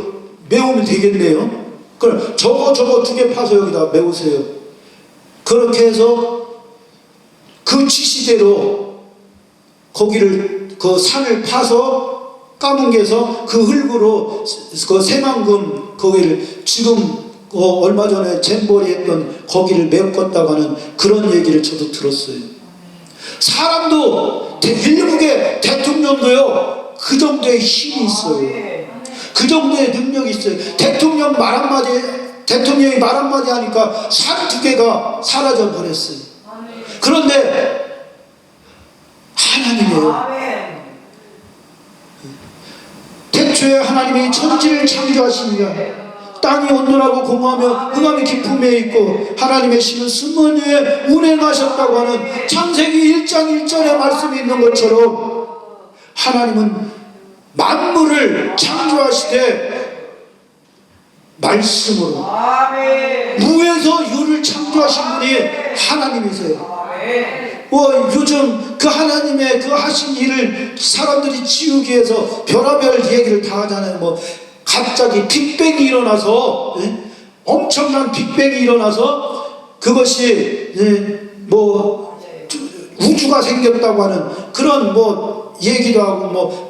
메우면 되겠네요. 그럼 저거 두 개 파서 여기다 메우세요. 그렇게 해서 그 지시대로 거기를 그 산을 파서 까뭉개서 그 흙으로 그 새만금 거기를 지금 얼마 전에 잼버리 했던 거기를 메꿨다고 하는 그런 얘기를 저도 들었어요. 사람도 일국의 대통령도요 그 정도의 힘이 있어요. 그 정도의 능력이 있어요. 대통령이 말 한마디 하니까 산 두 개가 사라져 버렸어요. 그런데 하나님이에요. 태초에 하나님이 천지를 창조하시니라. 땅이 온전하고 공허하며 흑암이 깊음에 있고 하나님의 신은 수문 위에 운행하셨다고 하는 창세기 1장 1절에 말씀이 있는 것처럼 하나님은 만물을 창조하시되 말씀으로 무에서 유를 창조하신 분이 하나님이세요. 요즘 그 하나님의 그 하신 일을 사람들이 지우기 위해서 별의별 얘기를 다 하잖아요. 갑자기 빅뱅이 일어나서 엄청난 빅뱅이 일어나서 그것이 우주가 생겼다고 하는 그런 얘기도 하고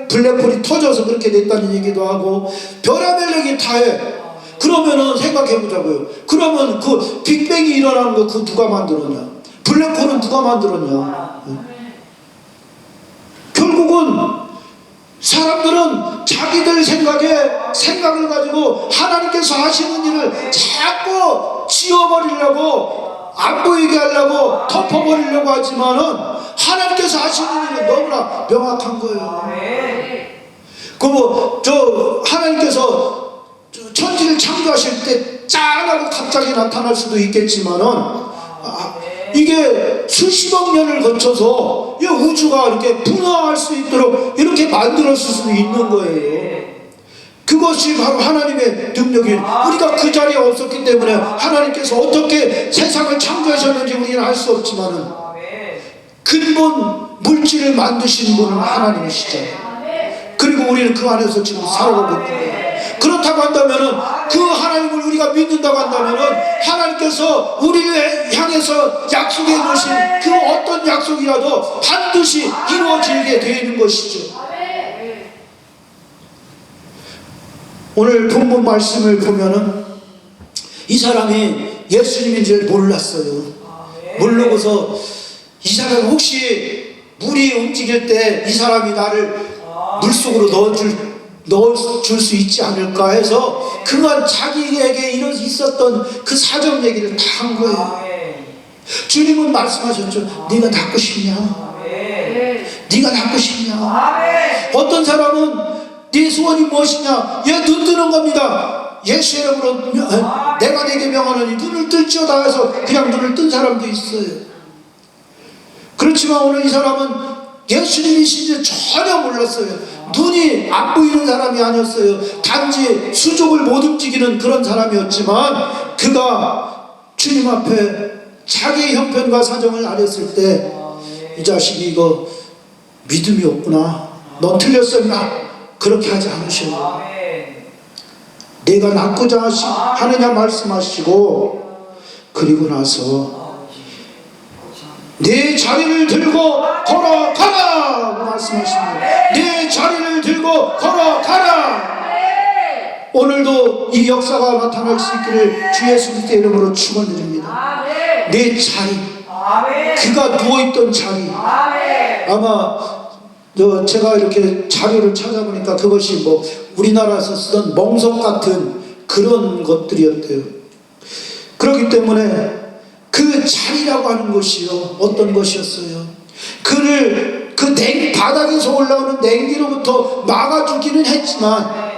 블랙홀이 터져서 그렇게 됐다는 얘기도 하고 별의별 얘기 다 해. 그러면은 생각해 보자고요. 그러면 그 빅뱅이 일어나는 거 그 누가 만들었냐? 블랙홀은 누가 만들었냐? 결국은 사람들은 자기들 생각을 가지고 하나님께서 하시는 일을 자꾸 지워버리려고 안 보이게 하려고 덮어버리려고 하지만은 하나님께서 하시는 일은 너무나 명확한 거예요. 하나님께서 천지를 창조하실 때 짠하고 갑자기 나타날 수도 있겠지만은 이게 수십억 년을 거쳐서 이 우주가 이렇게 분화할 수 있도록 이렇게 만들었을 수도 있는 거예요. 그것이 바로 하나님의 능력이에요. 우리가 그 자리에 없었기 때문에 하나님께서 어떻게 세상을 창조하셨는지 우리는 알 수 없지만은 근본 물질을 만드신 분은 하나님이시잖아요. 그리고 우리는 그 안에서 지금 살아가고 있는 거예요. 그렇다고 한다면은 그 하나님을 우리가 믿는다고 한다면은 하나님께서 우리를 향해서 약속해 놓으신 그 어떤 약속이라도 반드시 이루어지게 되는 것이죠. 오늘 본문 말씀을 보면은 이 사람이 예수님인 줄 몰랐어요. 모르고서 이 사람 혹시 물이 움직일 때 이 사람이 나를 물속으로 넣어줄 수 있지 않을까 해서 그간 자기에게 있었던 그 사정 얘기를 다 한 거예요. 주님은 말씀하셨죠. 네가 낫고 싶냐? 네가 낫고 싶냐? 어떤 사람은 네 소원이 무엇이냐? 얘 눈 뜨는 겁니다. 예수의 이름으로 내가 네게 명하노니 눈을 뜰지어다 해서 그냥 눈을 뜬 사람도 있어요. 그렇지만 오늘 이 사람은 예수님이신지 전혀 몰랐어요. 눈이 안 보이는 사람이 아니었어요. 단지 수족을 못 움직이는 그런 사람이었지만 그가 주님 앞에 자기 형편과 사정을 아렸을 때 이 자식이 이거 믿음이 없구나, 넌 틀렸었나, 그렇게 하지 않으셔요. 내가 낫고자 하느냐 말씀하시고 그리고 나서 내 자리를 들고 걸어가라 말씀하십니다. 내 자리를 들고 걸어가라. 오늘도 이 역사가 나타날 수 있기를 주 예수 그리스도의 이름으로 축원드립니다. 내 자리, 그가 누워있던 자리, 아마 제가 이렇게 자료를 찾아보니까 그것이 뭐 우리나라에서 쓰던 멍석 같은 그런 것들이었대요. 그렇기 때문에 그 자리라고 하는 것이요, 어떤 것이었어요? 그를 그 바닥에서 올라오는 냉기로부터 막아주기는 했지만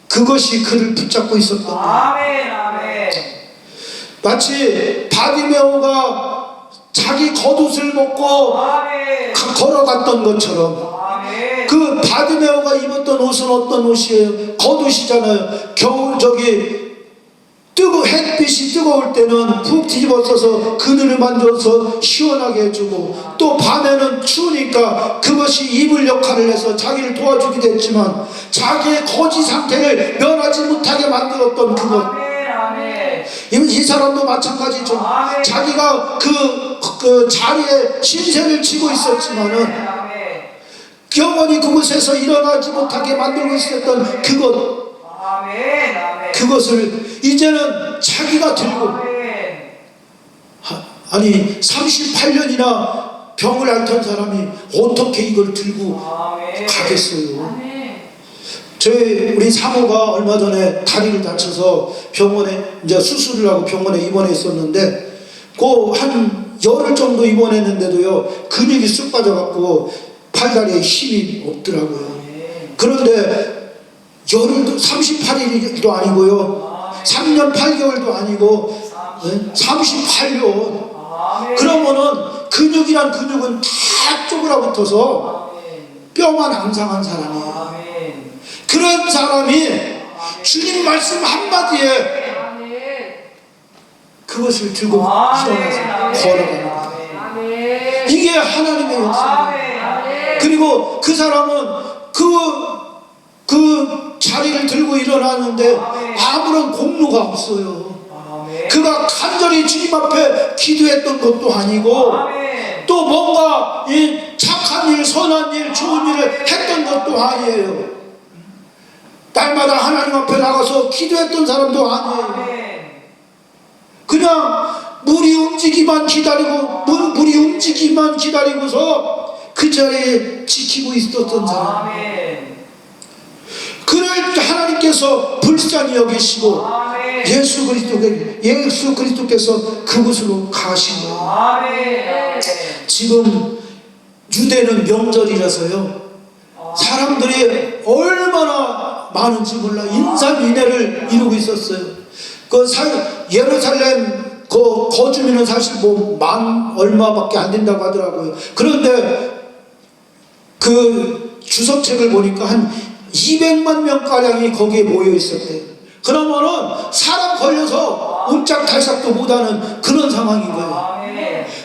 그것이 그를 붙잡고 있었던 거예요. 마치 바디메오가 자기 겉옷을 먹고 걸어갔던 것처럼 그 바디메오가 입었던 옷은 어떤 옷이에요? 겉옷이잖아요. 겨울 햇빛이 뜨거울 때는 푹 뒤집어 써서 그늘을 만져서 시원하게 해주고, 또 밤에는 추우니까 그것이 이불 역할을 해서 자기를 도와주기도 했지만 자기의 거지 상태를 면하지 못하게 만들었던 그것. 이 사람도 마찬가지죠. 자기가 그 자리에 신세를 지고 있었지만은 영원히 그곳에서 일어나지 못하게 만들고 있었던 그것을 이제는 자기가 들고, 아니 38년이나 병을 앓던 사람이 어떻게 이걸 들고 가겠어요? 우리 사모가 얼마 전에 다리를 다쳐서 병원에 이제 수술을 하고 병원에 입원했었는데, 그 한 열흘 정도 입원했는데도요 근육이 쑥 빠져갖고 팔다리에 힘이 없더라고요. 그런데 열흘도 38일도 아니고요, 3년 8개월도 아니고 38년. 그러면은 근육이란 근육은 다 쪼그라붙어서 뼈만 앙상한 사람이에요. 그런 사람이 주님 말씀 한마디에 그것을 들고 일어나서 걸어가는 거예요. 이게 하나님의 역사입니다. 그리고 그 사람은 그 자리를 들고 일어나는데 아무런 공로가 없어요. 그가 간절히 주님 앞에 기도했던 것도 아니고 또 뭔가 이 착한 일, 선한 일, 좋은 일을 했던 것도 아니에요. 날마다 하나님 앞에 나가서 기도했던 사람도 아니에요. 그냥 물이 움직이기만 기다리고서 그 자리에 지키고 있었던 사람. 그를 하나님께서 불쌍히 여기시고 예수 그리스도께서 그곳으로 가신 거예요. 지금 유대는 명절이라서요, 사람들이 얼마나 많은지 몰라 인산인해를 이루고 있었어요. 예루살렘 거주민은 사실 만 얼마밖에 안 된다고 하더라고요. 그런데 그 주석책을 보니까 한 200만 명가량이 거기에 모여 있었대요. 그러면은 사람 걸려서 옴짝달싹도 못하는 그런 상황인 거예요.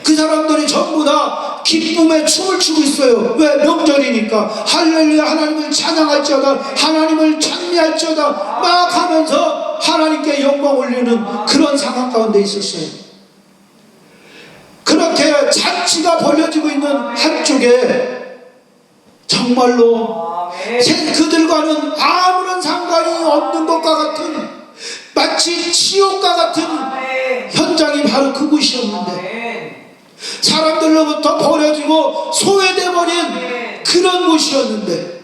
그 사람들이 전부 다 기쁨에 춤을 추고 있어요. 왜? 명절이니까. 할렐루야, 하나님을 찬양할지어다, 하나님을 찬미할지어다 막 하면서 하나님께 영광 올리는 그런 상황 가운데 있었어요. 그렇게 잔치가 벌려지고 있는 한쪽에 정말로 아멘. 그들과는 아무런 상관이 없는 것과 같은 마치 지옥과 같은 아멘. 현장이 바로 그곳이었는데 아멘. 사람들로부터 버려지고 소외돼 버린 그런 곳이었는데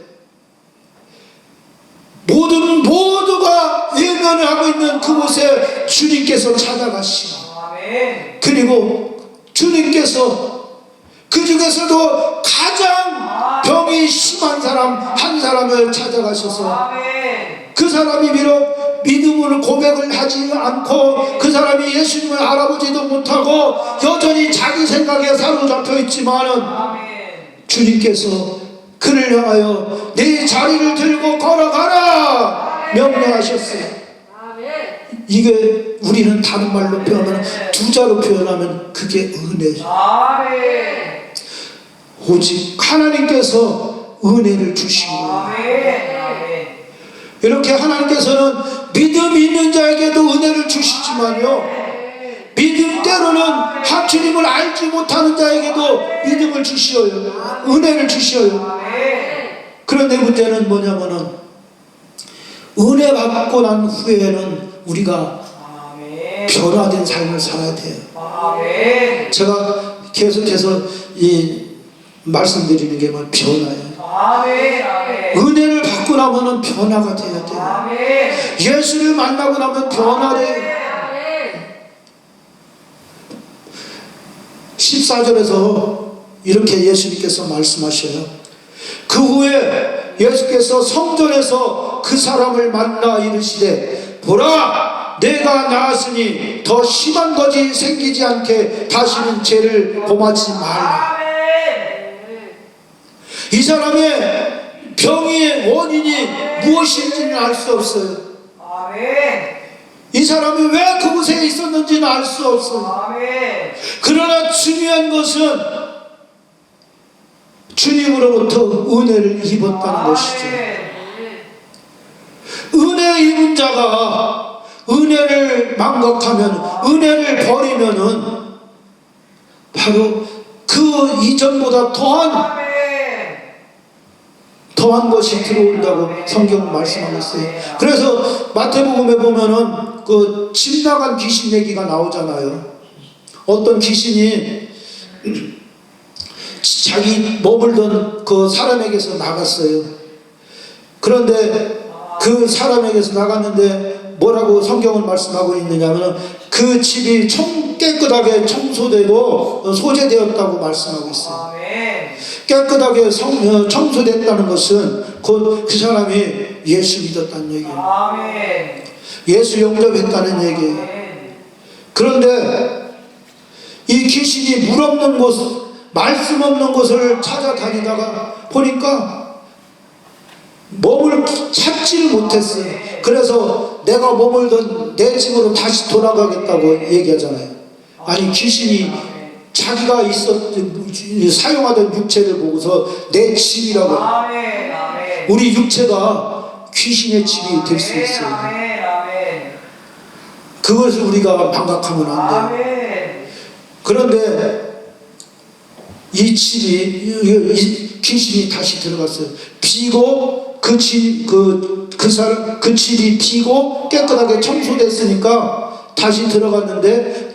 모두가 외면을 하고 있는 그곳에 주님께서 찾아가시고 아멘. 그리고 주님께서 그 중에서도 가장 병이 심한 사람 한 사람을 찾아가셔서 아멘. 그 사람이 비록 믿음을 고백을 하지 않고 그 사람이 예수님을 알아보지도 못하고 여전히 자기 생각에 사로잡혀 있지만은 아멘. 주님께서 그를 향하여 네 자리를 들고 걸어가라 명령하셨어요. 이게 우리는 다른 말로 표현하면 두 자로 표현하면 그게 은혜죠. 아멘. 오직 하나님께서 은혜를 주시고 아멘. 아멘. 이렇게 하나님께서는 믿음 있는 자에게도 은혜를 주시지만요 믿음대로는 하나님을 알지 못하는 자에게도 믿음을 주시어요. 은혜를 주시어요. 그런데 문제는 뭐냐면은 은혜 받고 난 후에는 우리가 아멘. 변화된 삶을 살아야 돼요. 아멘. 제가 계속해서 이 말씀드리는 게 뭐 변화예요. 아멘. 아멘. 은혜를 받고 나면은 변화가 돼야 돼요. 아멘. 예수를 만나고 나면 변화돼요. 14절에서 이렇게 예수님께서 말씀하셔요. 그 후에 예수께서 성전에서 그 사람을 만나 이르시되 보라 내가 나았으니 더 심한 것이 생기지 않게 다시는 죄를 범하지 말라. 아멘. 이 사람의 병의 원인이 무엇인지는 알 수 없어요. 아멘. 이 사람이 왜 그곳에 있었는지는 알 수 없어요. 아멘. 그러나 중요한 것은 주님으로부터 은혜를 입었다는 것이죠. 은혜 입은 자가 은혜를 망각하면 은혜를 버리면은 바로 그 이전보다 더한 것이 들어온다고 성경은 말씀하고 있어요. 그래서 마태복음에 보면은 그 집 나간 귀신 얘기가 나오잖아요. 어떤 귀신이 자기 머물던 그 사람에게서 나갔어요. 그런데 그 사람에게서 나갔는데 뭐라고 성경은 말씀하고 있느냐면 그 집이 깨끗하게 청소되고 소재되었다고 말씀하고 있어요. 아멘. 깨끗하게 청소됐다는 것은 곧 그 사람이 예수 믿었다는 얘기예요. 아멘. 예수 영접했다는 얘기예요. 그런데 이 귀신이 물 없는 곳, 말씀 없는 곳을 찾아다니다가 보니까 찾지를 못했어요. 그래서 내가 머물던 내 집으로 다시 돌아가겠다고 얘기하잖아요. 아니 귀신이 자기가 사용하던 육체를 보고서 내 집이라고. 아멘. 아멘. 우리 육체가 귀신의 집이 될 수 있어요. 아멘. 아멘. 그것을 우리가 망각하면 안 돼요. 아멘. 그런데 이 귀신이 다시 들어갔어요. 비고 그 집이 비고 깨끗하게 청소됐으니까 다시 들어갔는데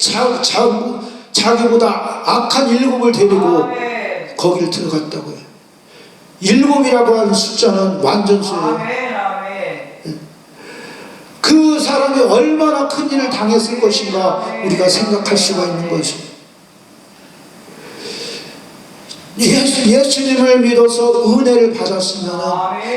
자기보다 악한 7을 데리고 아멘. 거기를 들어갔다고요. 7이라고 하는 숫자는 완전수예요. 아멘. 아멘. 그 사람이 얼마나 큰 일을 당했을 것인가 우리가 생각할 수가 있는 것이죠. 예수님을 믿어서 은혜를 받았으면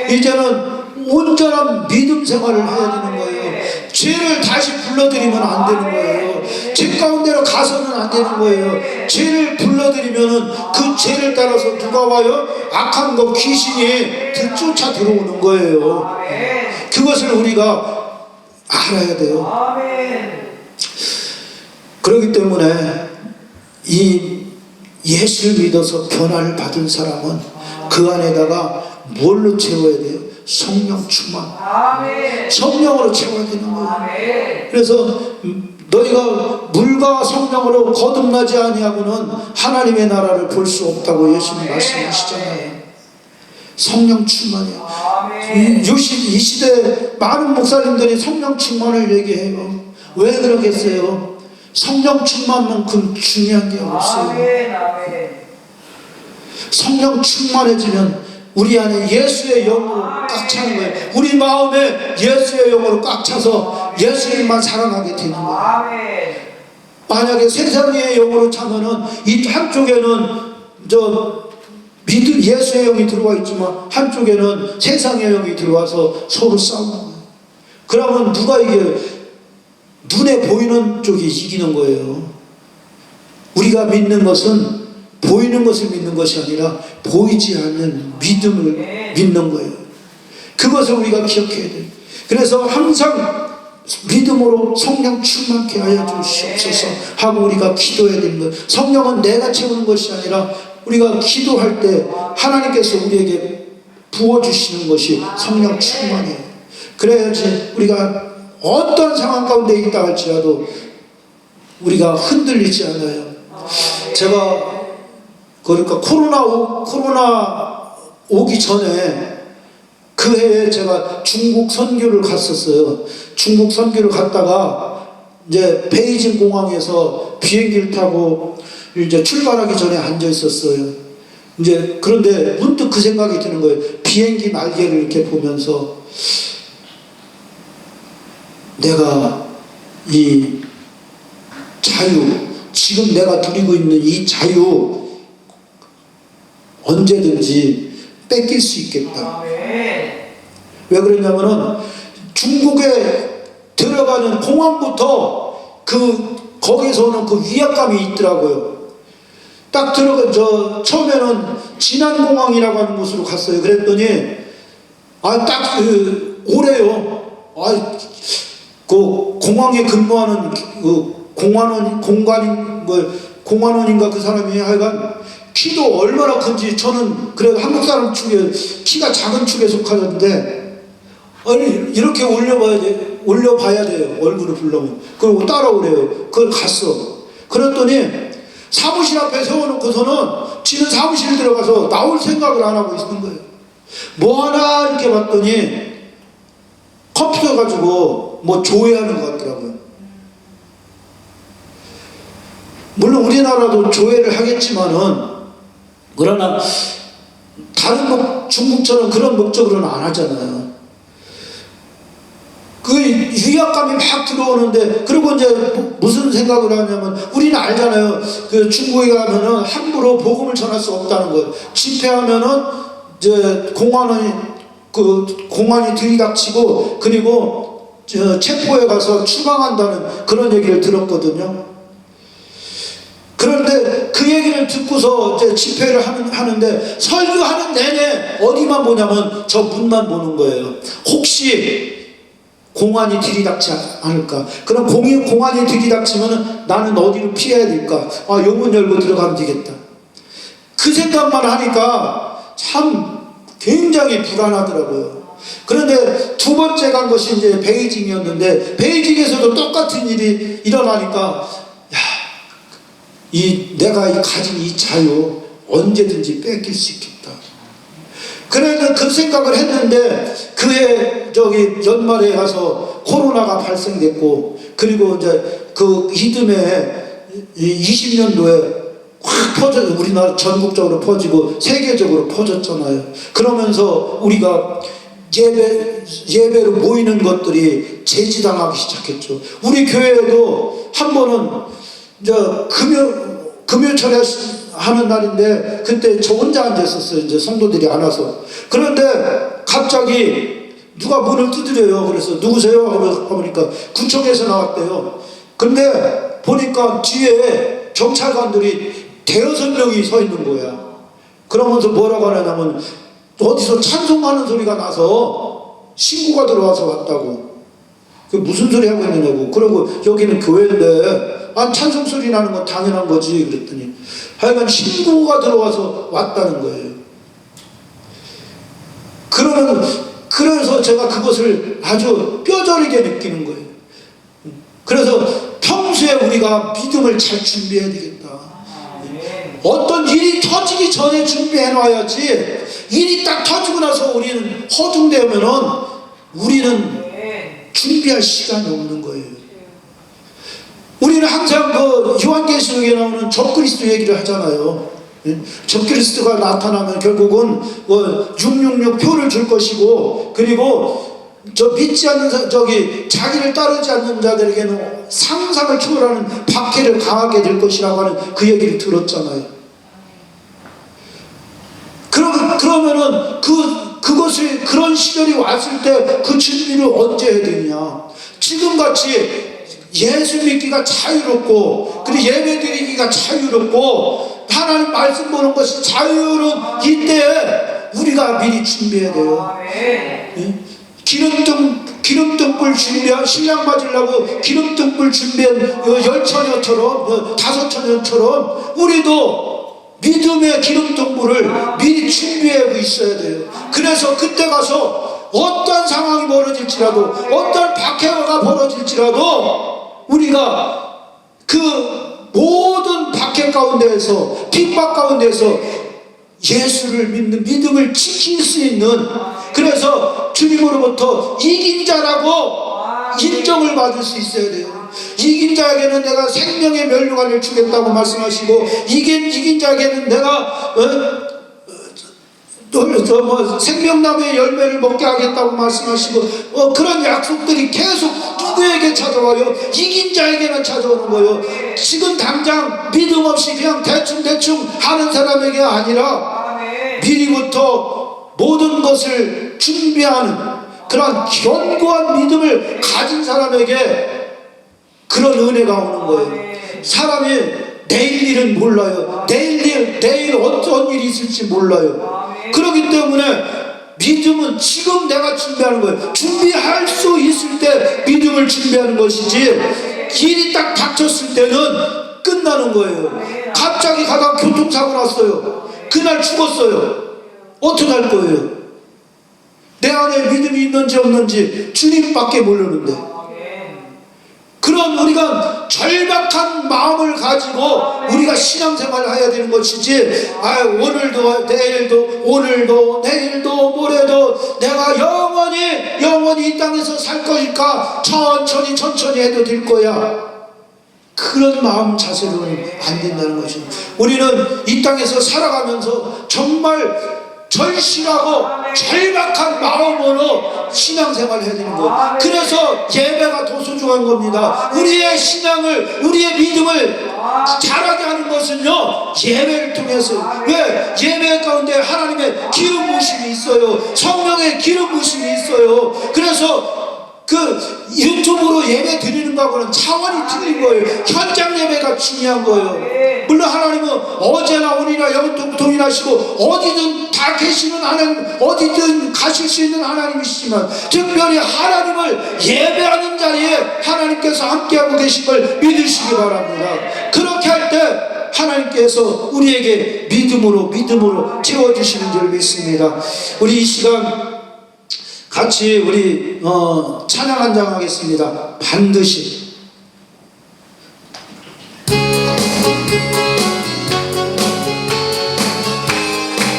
이제는 온전한 믿음 생활을 해야 되는 거예요. 죄를 다시 불러들이면 안 되는 거예요. 죄 가운데로 가서는 안 되는 거예요. 죄를 불러들이면 그 죄를 따라서 누가 와요? 악한 것 귀신이 쫓아 들어오는 거예요. 그것을 우리가 알아야 돼요. 아멘. 그렇기 때문에 이 예수를 믿어서 변화를 받은 사람은 그 안에다가 뭘로 채워야 돼요? 성령 충만. 아멘. 성령으로 채워야 되는 거예요. 아멘. 그래서 너희가 물과 성령으로 거듭나지 아니하고는 하나님의 나라를 볼 수 없다고 예수님 말씀하시잖아요. 성령 충만이에요. 아멘. 이 시대 많은 목사님들이 성령 충만을 얘기해요. 왜 그러겠어요? 성령 충만만큼 중요한 게 없어요. 아멘. 아멘. 성령 충만해지면 우리 안에 예수의 영으로 꽉 차는 거예요. 우리 마음에 예수의 영으로 꽉 차서 예수님만 사랑하게 되는 거예요. 아멘. 만약에 세상의 영으로 차면은 이 한쪽에는 예수의 영이 들어와 있지만 한쪽에는 세상의 영이 들어와서 서로 싸우는 거예요. 그러면 누가 이게 눈에 보이는 쪽이 이기는 거예요. 우리가 믿는 것은 보이는 것을 믿는 것이 아니라 보이지 않는 믿음을 믿는 거예요. 그것을 우리가 기억해야 돼요. 그래서 항상 믿음으로 성령 충만케 하여 주시옵소서 하고 우리가 기도해야 되는 거예요. 성령은 내가 채우는 것이 아니라 우리가 기도할 때 하나님께서 우리에게 부어주시는 것이 성령 충만이에요. 그래야지 우리가 어떤 상황 가운데 있다 할지라도 우리가 흔들리지 않아요. 제가 그러니까 코로나 오기 전에 그 해에 제가 중국 선교를 갔었어요. 중국 선교를 갔다가 이제 베이징 공항에서 비행기를 타고 이제 출발하기 전에 앉아 있었어요. 이제 그런데 문득 그 생각이 드는 거예요. 비행기 날개를 이렇게 보면서 내가 이 자유, 지금 내가 누리고 있는 이 자유 언제든지 뺏길 수 있겠다. 왜 그러냐면은 중국에 들어가는 공항부터 거기서 오는 그 위압감이 있더라고요. 딱 처음에는 진안공항이라고 하는 곳으로 갔어요. 그랬더니 오래요. 그 공항에 근무하는 공관원인가 그 사람이 하여간 키도 얼마나 큰지 저는 그래도 한국 사람 축에 키가 작은 축에 속하는데 이렇게 올려봐야 돼요. 얼굴을 보려면. 그리고 따라오래요. 그걸 갔어. 그랬더니 사무실 앞에 세워놓고서는 지는 사무실 들어가서 나올 생각을 안 하고 있는 거예요. 뭐 하나 이렇게 봤더니 컴퓨터 가지고 뭐 조회하는 것 같더라고요. 물론 우리나라도 조회를 하겠지만은 그러나 다른 중국처럼 그런 목적으로는 안 하잖아요. 그 위압감이 막 들어오는데 그리고 이제 무슨 생각을 하냐면 우리는 알잖아요. 그 중국에 가면은 함부로 복음을 전할 수 없다는 거예요. 집회하면은 이제 공안이 들이닥치고 그리고 체포에 가서 추방한다는 그런 얘기를 들었거든요. 그런데 그 얘기를 듣고서 이제 집회를 하는데 설교하는 내내 어디만 보냐면 저 문만 보는 거예요. 혹시 공안이 들이닥지 않을까? 그럼 공안이 들이닥치면 나는 어디로 피해야 될까? 요 문 열고 들어가면 되겠다. 그 생각만 하니까 참 굉장히 불안하더라고요. 그런데 두 번째 간 것이 이제 베이징이었는데 베이징에서도 똑같은 일이 일어나니까 내가 가진 이 자유 언제든지 뺏길 수 있겠다. 그래서 그 생각을 했는데 그해 연말에 가서 코로나가 발생됐고 그리고 이제 그 이듬해 20년도에 확 우리나라 전국적으로 퍼지고 세계적으로 퍼졌잖아요. 그러면서 우리가 예배로 모이는 것들이 제지당하기 시작했죠. 우리 교회에도 한 번은 이제 금요철에 하는 날인데 그때 저 혼자 앉았었어요. 이제 성도들이 안 와서. 그런데 갑자기 누가 문을 두드려요. 그래서 누구세요? 하고 보니까 구청에서 나왔대요. 근데 보니까 뒤에 경찰관들이 대여섯 명이 서 있는 거야. 그러면서 뭐라고 하냐면 어디서 찬송하는 소리가 나서 신고가 들어와서 왔다고. 그 무슨 소리 하고 있느냐고. 그러고 여기는 교회인데 찬송 소리 나는 건 당연한 거지. 그랬더니 하여간 신고가 들어와서 왔다는 거예요. 그래서 제가 그것을 아주 뼈저리게 느끼는 거예요. 그래서 평소에 우리가 믿음을 잘 준비해야 되겠다. 어떤 일이 터져 터지기 전에 준비해 놔야지. 일이 딱 터지고 나서 우리는 허둥대면은 우리는 아멘. 준비할 시간이 없는 거예요. 우리는 항상 그 요한계시록에 나오는 적그리스도 얘기를 하잖아요. 적그리스도가 나타나면 결국은 666 표를 줄 것이고, 그리고 저 믿지 않는 자기를 따르지 않는 자들에게는 상상을 초월하는 박해를 당하게 될 것이라고 하는 그 얘기를 들었잖아요. 그러면은 그것을 그런 시절이 왔을 때 그 준비를 언제 해야 되느냐? 지금같이 예수 믿기가 자유롭고, 그리고 예배 드리기가 자유롭고, 하나님 말씀 보는 것이 자유로운 이때에 우리가 미리 준비해야 돼요. 아멘. 기름등불 준비한, 신랑 맞으려고 기름등불 준비한 열처녀처럼, 5처녀처럼 우리도 믿음의 기름등불을 미리 준비하고 있어야 돼요. 그래서 그때 가서 어떤 상황이 벌어질지라도, 어떤 박해가 벌어질지라도 우리가 그 모든 박해 가운데에서, 핍박 가운데에서 예수를 믿는 믿음을 지킬 수 있는, 그래서 주님으로부터 이긴 자라고 인정을 받을 수 있어야 돼요. 이긴 자에게는 내가 생명의 면류관을 주겠다고 말씀하시고, 이긴 자에게는 내가 생명나무의 열매를 먹게 하겠다고 말씀하시고, 그런 약속들이 계속 누구에게 찾아와요? 이긴 자에게만 찾아오는 거예요. 지금 당장 믿음 없이 그냥 대충 하는 사람에게 아니라 미리부터 모든 것을 준비하는 그런 견고한 믿음을 가진 사람에게 그런 은혜가 오는 거예요. 사람이 내일 일은 몰라요. 내일 어떤 일이 있을지 몰라요. 그렇기 때문에 믿음은 지금 내가 준비하는 거예요. 준비할 수 있을 때 믿음을 준비하는 것이지, 길이 딱 닥쳤을 때는 끝나는 거예요. 갑자기 가다가 교통사고 났어요. 그날 죽었어요. 어떻게 할 거예요? 내 안에 믿음이 있는지 없는지 주님밖에 모르는데. 그런 우리가 절박한 마음을 가지고 우리가 신앙생활을 해야 되는 것이지, 오늘도 내일도 모레도 내가 영원히 이 땅에서 살 것일까, 천천히 해도 될 거야, 그런 마음 자세로는 안 된다는 것이죠. 우리는 이 땅에서 살아가면서 정말 절실하고 절박한 마음으로 신앙생활을 해야 되는 거예요. 그래서 예배가 더 소중한 겁니다. 우리의 신앙을, 우리의 믿음을 자라게 하는 것은요, 예배를 통해서. 왜? 예배 가운데 하나님의 기름 부으심이 있어요. 성령의 기름 부으심이 있어요. 그래서 그 유튜브로 예배 드리는 거하고는 차원이 틀린 거예요. 현장 예배가 중요한 거예요. 물론 하나님은 어제나 오늘이나 영원토록 동일하시고 어디든 다 계시는 하나님, 어디든 가실 수 있는 하나님이시지만, 특별히 하나님을 예배하는 자리에 하나님께서 함께하고 계신 걸 믿으시기 바랍니다. 그렇게 할 때 하나님께서 우리에게 믿음으로 채워주시는 줄 믿습니다. 우리 이 시간 같이 우리 찬양 한 장 하겠습니다. 반드시.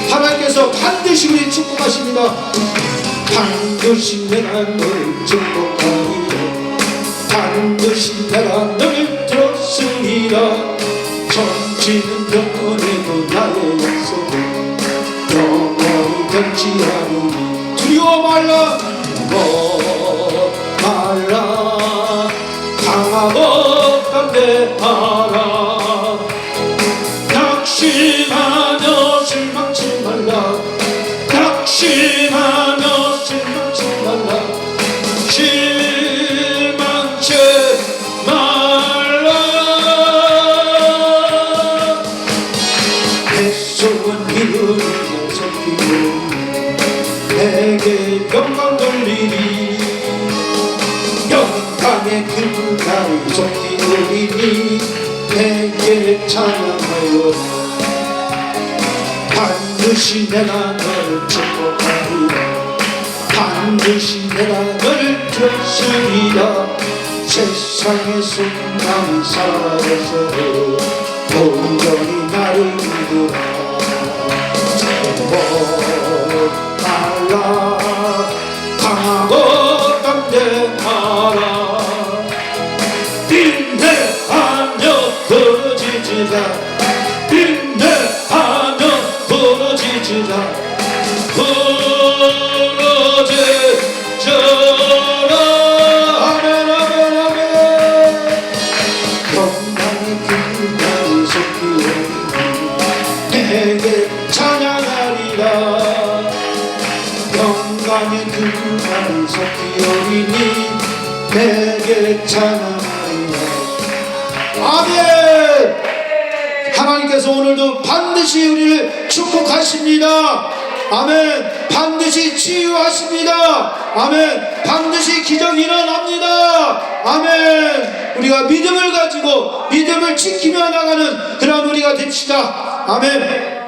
하나님께서 반드시 우리 축복하십니다. 반드시 내가 널 축복하리라. 반드시 내가 널 들었으리라. 천지는 변해도 나의 약속은 영원히 변치하리니. 두려워 말라, 강하고 담대하라. 낙심하며 실망치 말라. 낙심하며 실망치 말라. 실망치 말라. 내 속은 기울이며 섞이고 내게 영광 돌리리. 영광의 그날을 속히오리니 내게 찬양하여. 반드시 내가 너를 축복하리라. 반드시 내가 너를 들었으리라. 세상의 소망이 사라져서 온전히 나를 믿으라. 내게 찬양하리라. 영광의 그날을 섞이오리니 내게 찬양하리라. 아멘. 하나님께서 오늘도 반드시 우리를 축복하십니다. 아멘. 반드시 치유하십니다. 아멘. 반드시 기적이 일어납니다. 아멘. 우리가 믿음을 가지고 믿음을 지키며 나가는 그런 우리가 됩시다. 아멘.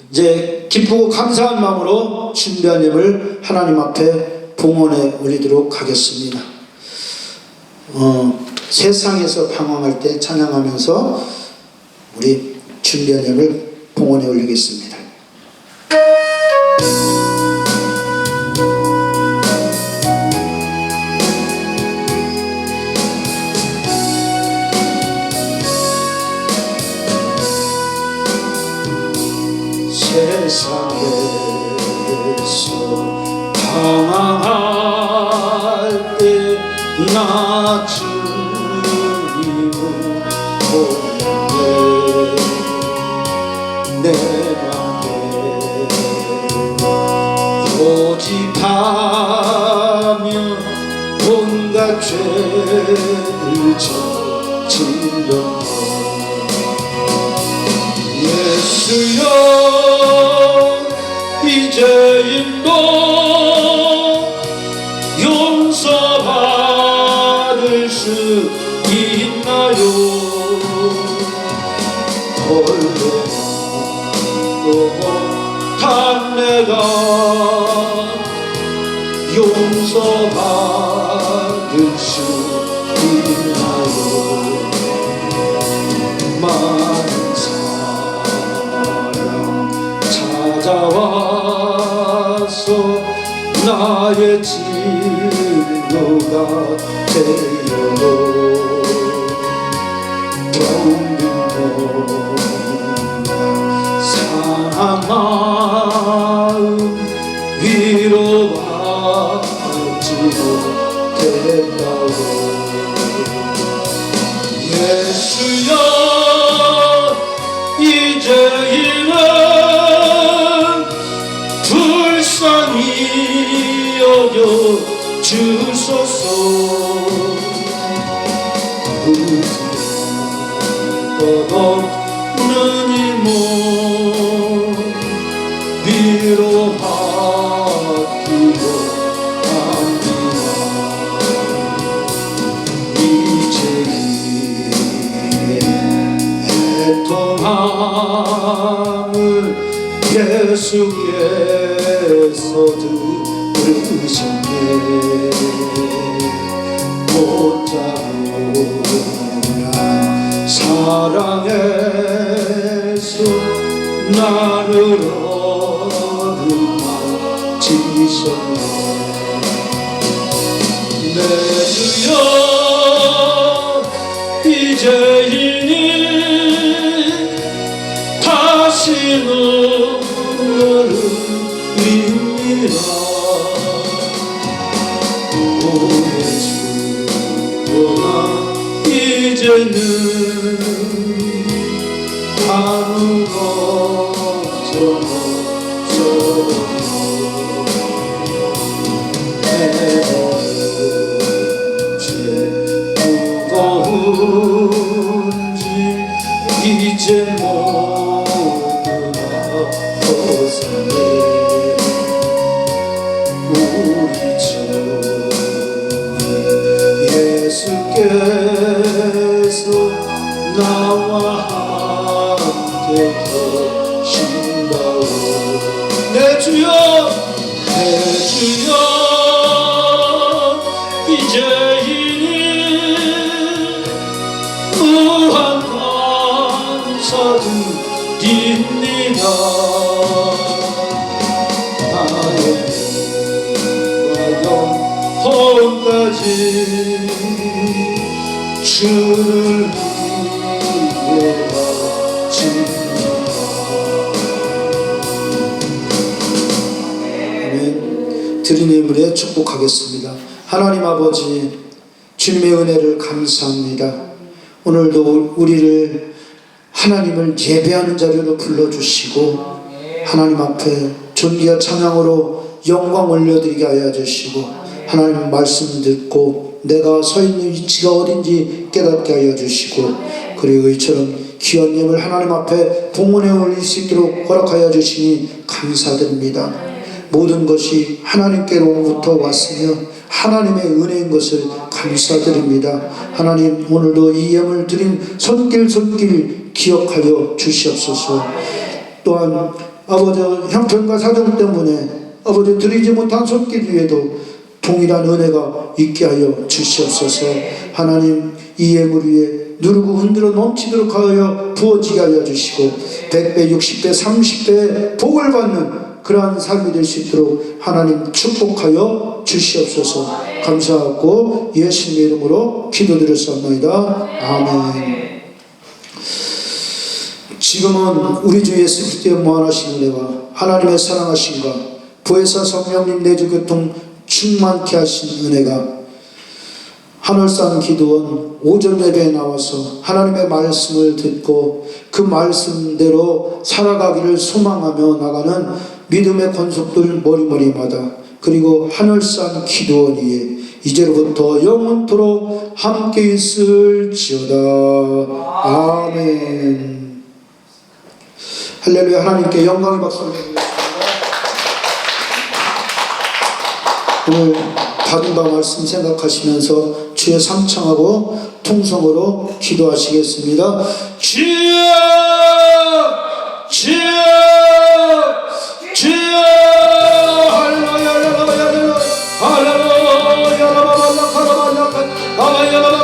이제 기쁘고 감사한 마음으로 준비한 예물 하나님 앞에 봉헌해 올리도록 하겠습니다. 세상에서 방황할 때 찬양하면서 우리 준비한 예물 봉헌해 올리겠습니다. 세상에서 방황할 때 나 주님을 보내 내가 고집하며 온갖 죄를 저질렀네. 예수여 이제인도 용서받을 수 있나요? 홀로 단 내가 용서받을 수 있나요? 많은 사랑 찾아와서 나의 진로가 되어 병든 상한 마음 위로받지 못했다고. 예수여 이제는 불쌍히 여겨 주소서. 없는 이 몸 위로받기로 합니다. 이제 애통함을 예수께서 들으셨네. 못자고나 사랑해서 나를 얻음하시셨네. 내 주여 이제이니 다시 눈물을 흘리라. 오해주나 이제는 아무것도 없어. 내 죄 무거운지 이제 모두 다 벗어내. 우리 주 예수께서 나와 함께 계신다오. 내 주여 내 주여 이제이니 무한 감사드립니다. 나의 영혼까지 주를 위해 바칩니다. 아멘. 드린 예물에 축복하겠습니다. 하나님 아버지, 주님의 은혜를 감사합니다. 오늘도 우리를 하나님을 예배하는 자리로 불러주시고 하나님 앞에 존귀와 찬양으로 영광 올려드리게 하여 주시고 하나님 말씀 듣고 내가 서 있는 위치가 어딘지 깨닫게 하여 주시고 그리고 이처럼 귀한 예물 하나님 앞에 봉헌에 올릴 수 있도록 허락하여 주시니 감사드립니다. 모든 것이 하나님께로부터 왔으며 하나님의 은혜인 것을 감사드립니다. 하나님 오늘도 이 예물 드린 손길 기억하여 주시옵소서. 또한 아버지 형편과 사정 때문에 아버지 드리지 못한 손길 위에도 동일한 은혜가 있게 하여 주시옵소서. 하나님 이 예물 위에 누르고 흔들어 넘치도록 하여 부어지게 하여 주시고 100배 60배 30배 복을 받는 그러한 삶이 될 수 있도록 하나님 축복하여 주시옵소서. 감사하고 예수님의 이름으로 기도드렸사옵나이다. 아멘. 지금은 우리 주 예수 그리스도의 무한하신 은혜와 하나님의 사랑하심과 보혜사 성령님 내주 교통 충만케 하신 은혜가 하늘산 기도원 오전 예배에 나와서 하나님의 말씀을 듣고 그 말씀대로 살아가기를 소망하며 나가는 믿음의 권속들 머리머리마다 그리고 하늘산 기도원 위에 이제로부터 영원토록 함께 있을지어다. 아멘. 할렐루야. 하나님께 영광의 박수를 드리겠습니다. 오늘 받은 바 말씀 생각하시면서 주의 삼창하고 통성으로 기도하시겠습니다. 주여